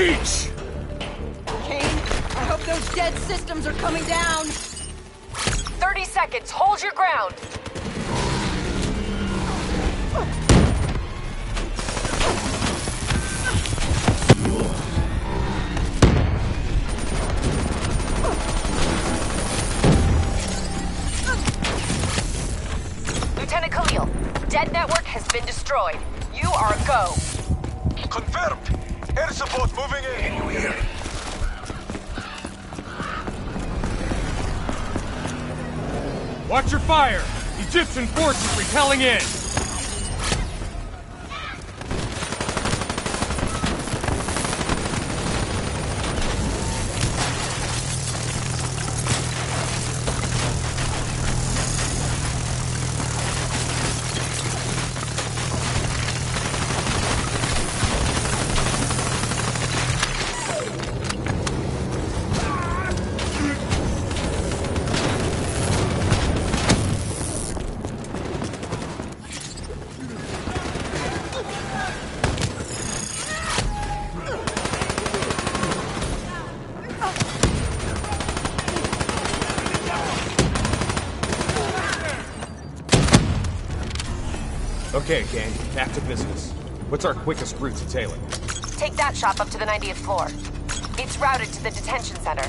breach! Kane, I hope those dead systems are coming down! 30 seconds. Hold your ground. Lieutenant Khalil, dead network has been destroyed. You are a go. Confirmed. Air support moving in. Can you hear? Watch your fire! Egyptian forces repelling in! Okay, gang, back to business. What's our quickest route to Taylor? Take that shop up to the 90th floor. It's routed to the detention center.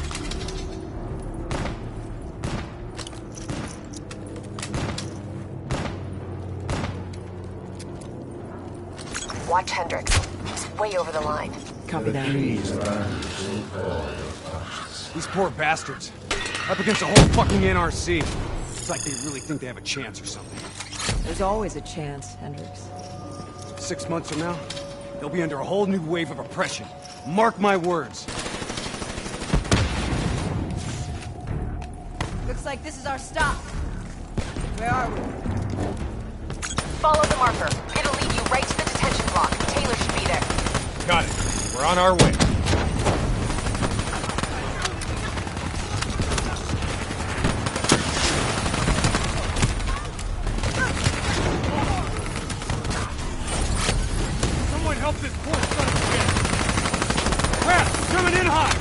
Watch Hendricks. He's way over the line. Copy that. These poor bastards. Up against the whole fucking NRC. It's like they really think they have a chance or something. There's always a chance, Hendricks. 6 months from now, they'll be under a whole new wave of oppression. Mark my words. Looks like this is our stop. Where are we? Follow the marker. It'll lead you right to the detention block. Taylor should be there. Got it. We're on our way. Someone help this poor son of a bitch! Crap! Coming in hot!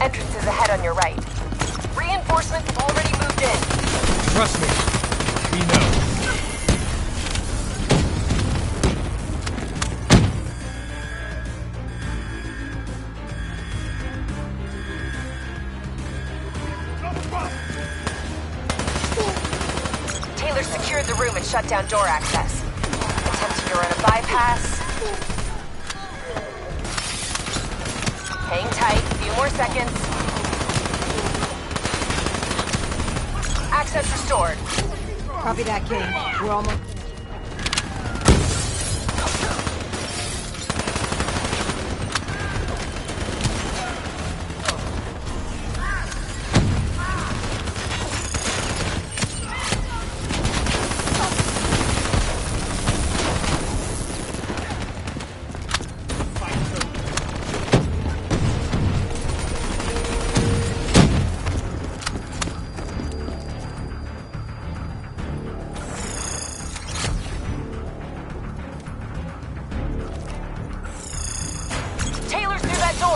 Entrance is ahead on your right. Reinforcements have already moved in. Trust me. We know. Taylor secured the room and shut down door access. Attempting to run a bypass. Hang tight. Few more seconds. Access restored. Copy that, Kane. We're almost...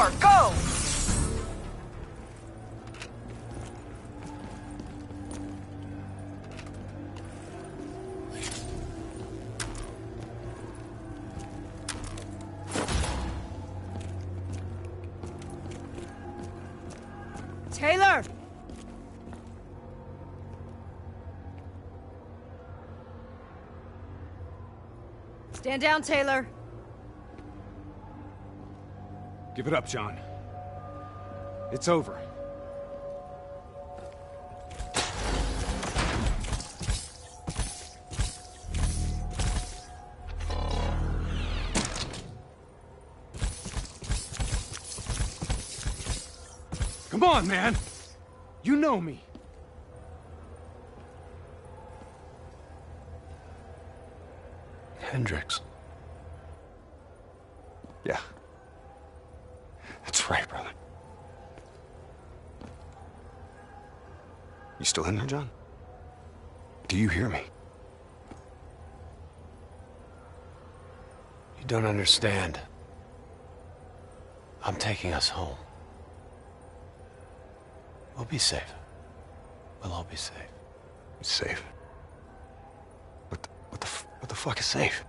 more! Go! Taylor! Stand down, Taylor. Give it up, John. It's over. Come on, man! You know me. Hendricks. Yeah. That's right, brother. You still in there, John? Do you hear me? You don't understand. I'm taking us home. We'll be safe. We'll all be safe. Safe? What the fuck is safe?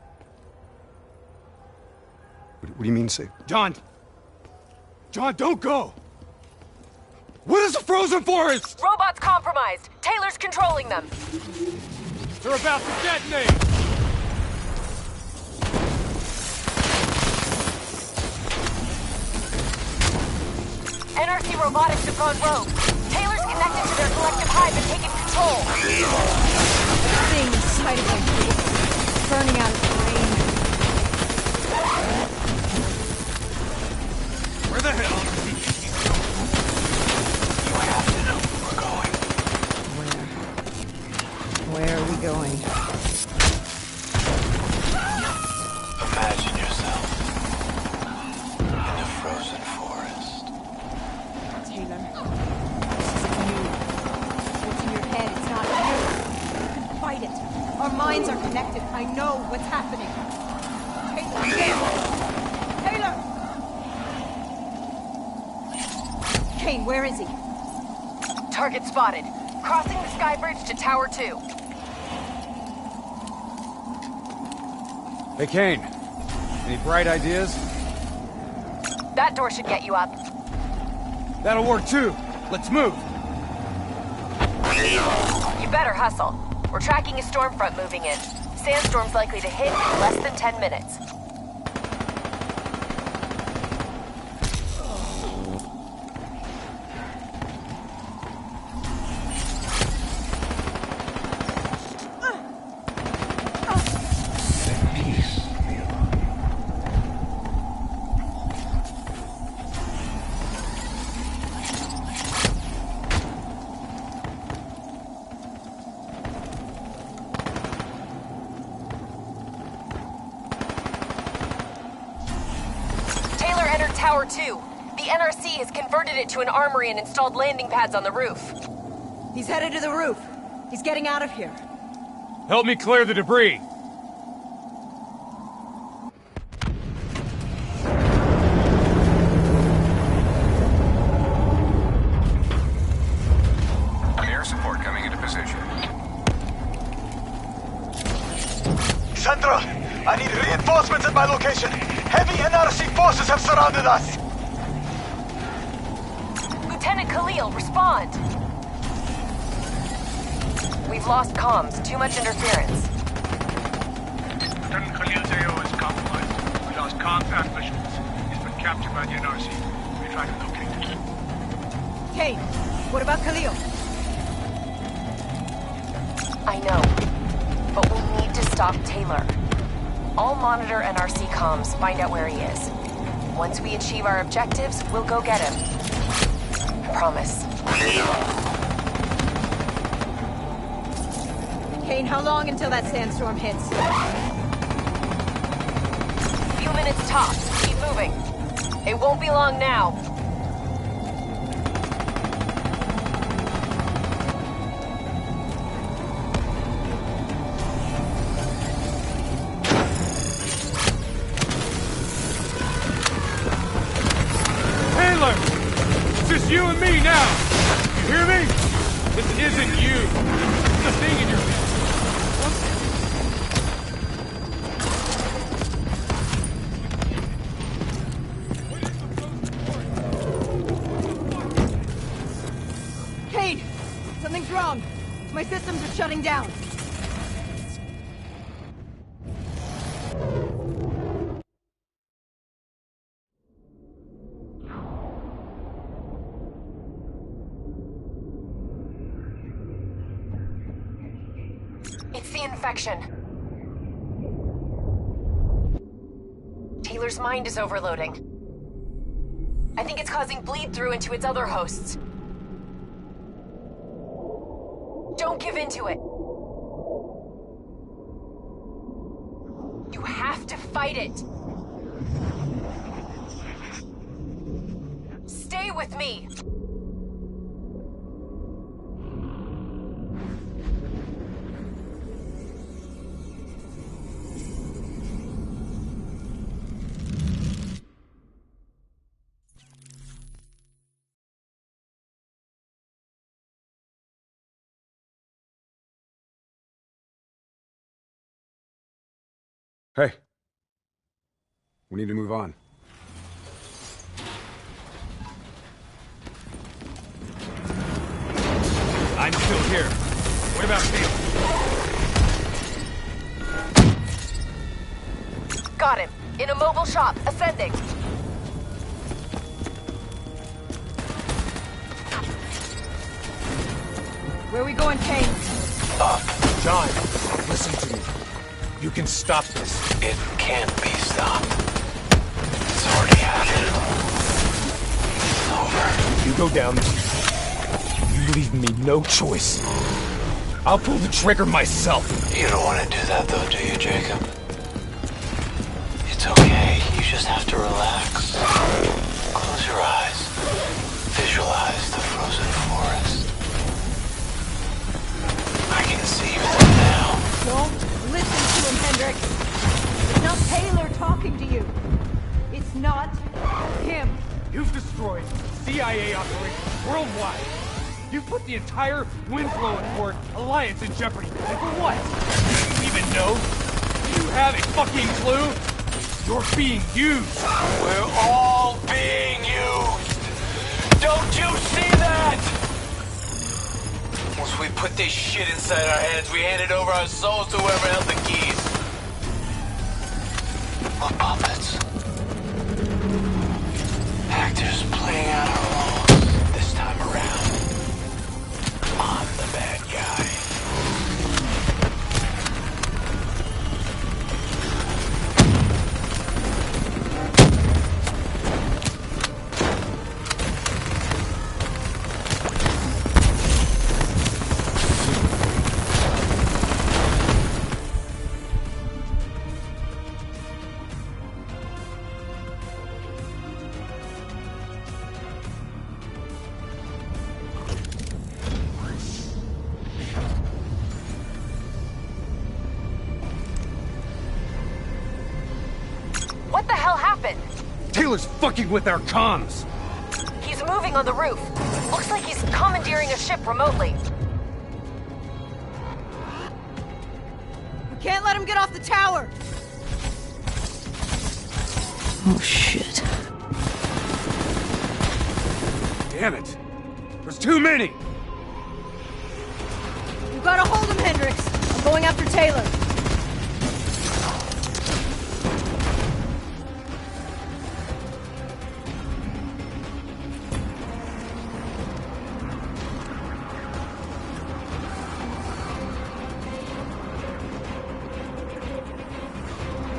What do you mean safe? John! John, don't go! What is the frozen forest? Robots compromised. Taylor's controlling them. They're about to detonate! NRC robotics have gone rogue. Taylor's connected to their collective hive and taken control. The thing inside of him is burning out his brain. Where the hell? You have to know where we're going. Where are we going? Imagine yourself in a frozen forest. Taylor, this isn't you. What's in your head? It's not you. You can fight it. Our minds are connected. I know what's happening. Taylor! Taylor! Kane, where is he? Target spotted. Crossing the sky bridge to Tower 2. Hey, Kane. Any bright ideas? That door should get you up. That'll work too. Let's move. You better hustle. We're tracking a storm front moving in. Sandstorm's likely to hit in less than 10 minutes. Tower 2. The NRC has converted it to an armory and installed landing pads on the roof. He's headed to the roof. He's getting out of here. Help me clear the debris. Air support coming into position. Central, I need reinforcements at my location. Heavy NRC forces have surrounded us. Lieutenant Khalil, respond. We've lost comms. Too much interference. Lieutenant Khalil's AO is compromised. We lost comms and visuals. He's been captured by the NRC. We're trying to locate him. Kane, what about Khalil? I know, but we need to stop Taylor. I'll monitor NRC comms, find out where he is. Once we achieve our objectives, we'll go get him. I promise. Kane, how long until that sandstorm hits? Few minutes tops. Keep moving. It won't be long now. down! You hear me? This isn't you! It's the thing in your head. Kane! Something's wrong! My systems are shutting down! It's the infection. Taylor's mind is overloading. I think it's causing bleed-through into its other hosts. Don't give in to it. You have to fight it. Stay with me. Hey. We need to move on. I'm still here. What about Taylor? Got him. In a mobile shop, ascending. Where are we going, Kane? Up. John, listen to me. You can stop this. It can't be stopped. It's already happened. It's over. You go down there. You leave me no choice. I'll pull the trigger myself. You don't want to do that though, do you, Jacob? It's okay. You just have to relax. Close your eyes. Visualize the frozen forest. I can see you there now. Don't listen to him, Hendrik. It's not Taylor talking to you. It's not him. You've destroyed CIA operations worldwide. You've put the entire Winslow and Ford alliance in jeopardy. And for what? Do you even know? Do you have a fucking clue? You're being used. We're all being used. Don't you see that? Once we put this shit inside our heads, we handed over our souls to whoever held the keys. We're puppets. Actors playing out our roles. This time around, I'm the bad guy. What the hell happened? Taylor's fucking with our comms! He's moving on the roof. Looks like he's commandeering a ship remotely. We can't let him get off the tower! Oh, shit. Damn it! There's too many! You gotta hold him, Hendricks. I'm going after Taylor.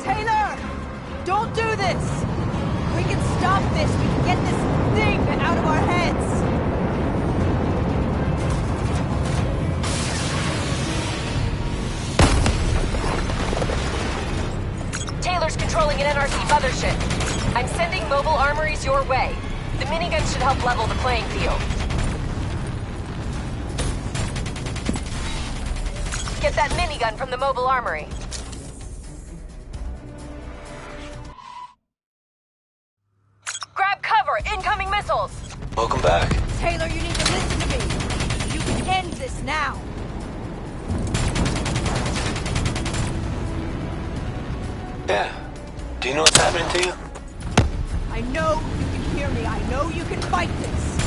Taylor! Don't do this! We can stop this. We can get this thing out of our heads. Taylor's controlling an NRC mothership. I'm sending mobile armories your way. The minigun should help level the playing field. Get that minigun from the mobile armory. Grab cover! Incoming missiles! Welcome back. Taylor, you need this now! Yeah. Do you know what's happening to you? I know you can hear me. I know you can fight this.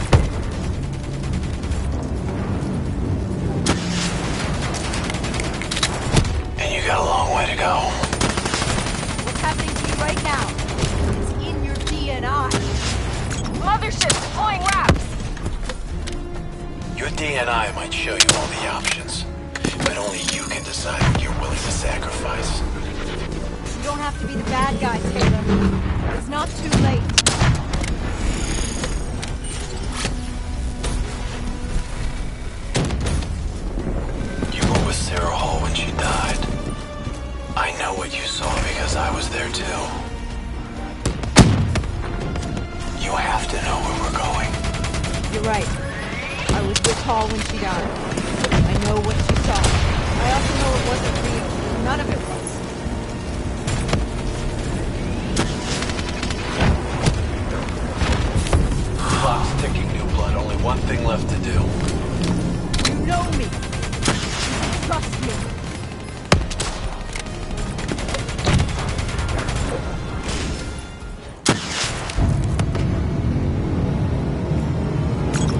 And you got a long way to go. What's happening to you right now is in your DNI. Mothership deploying wraps! Your DNI might show you all the options, but only you can decide what you're willing to sacrifice. You don't have to be the bad guy, Taylor. It's not too late. You were with Sarah Hall when she died. I know what you saw because I was there too. You have to know where we're going. You're right. I was with Hall when she died. I know what she saw. I also know it wasn't real. None of it was. Clock's ticking, New Blood. Only one thing left to do. You know me. Trust me.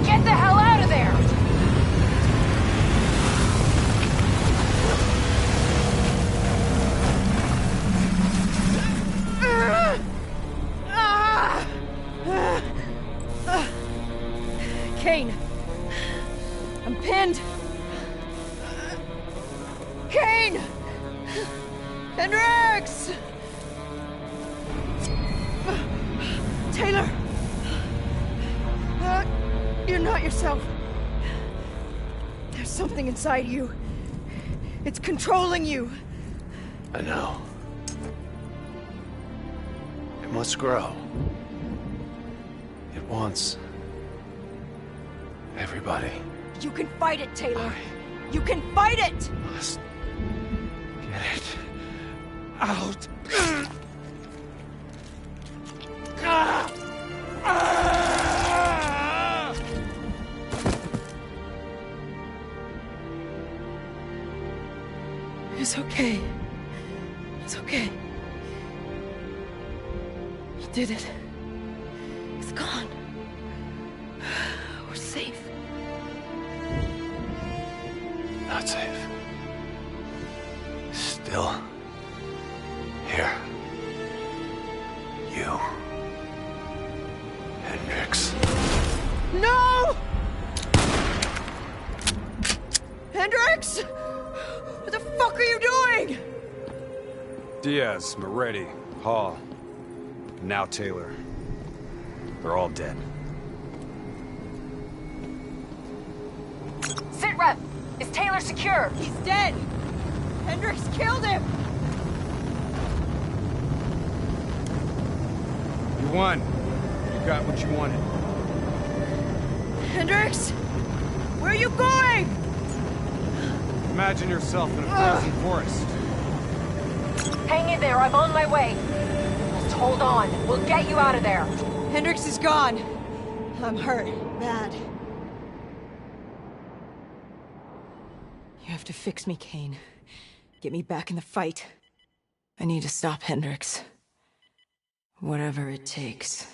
Get the hell out of there! Kane! I'm pinned! Kane! Hendricks! Taylor! You're not yourself. There's something inside you. It's controlling you. I know. It must grow. It wants everybody. You can fight it, Taylor. You can fight it! Must Get it out. It's okay. It's okay. You did it. It's gone. We're safe. Not safe. Still here. You. Hendricks. No! Hendricks! What the fuck are you doing? Diaz, Moretti, Hall, and now Taylor. They're all dead. Sitrep! Is Taylor secure? He's dead! Hendricks killed him! You won. You got what you wanted. Hendricks! Where are you going? Imagine yourself in a frozen forest. Hang in there, I'm on my way. Just hold on. We'll get you out of there. Hendricks is gone. I'm hurt. Bad. You have to fix me, Kane. Get me back in the fight. I need to stop Hendricks. Whatever it takes.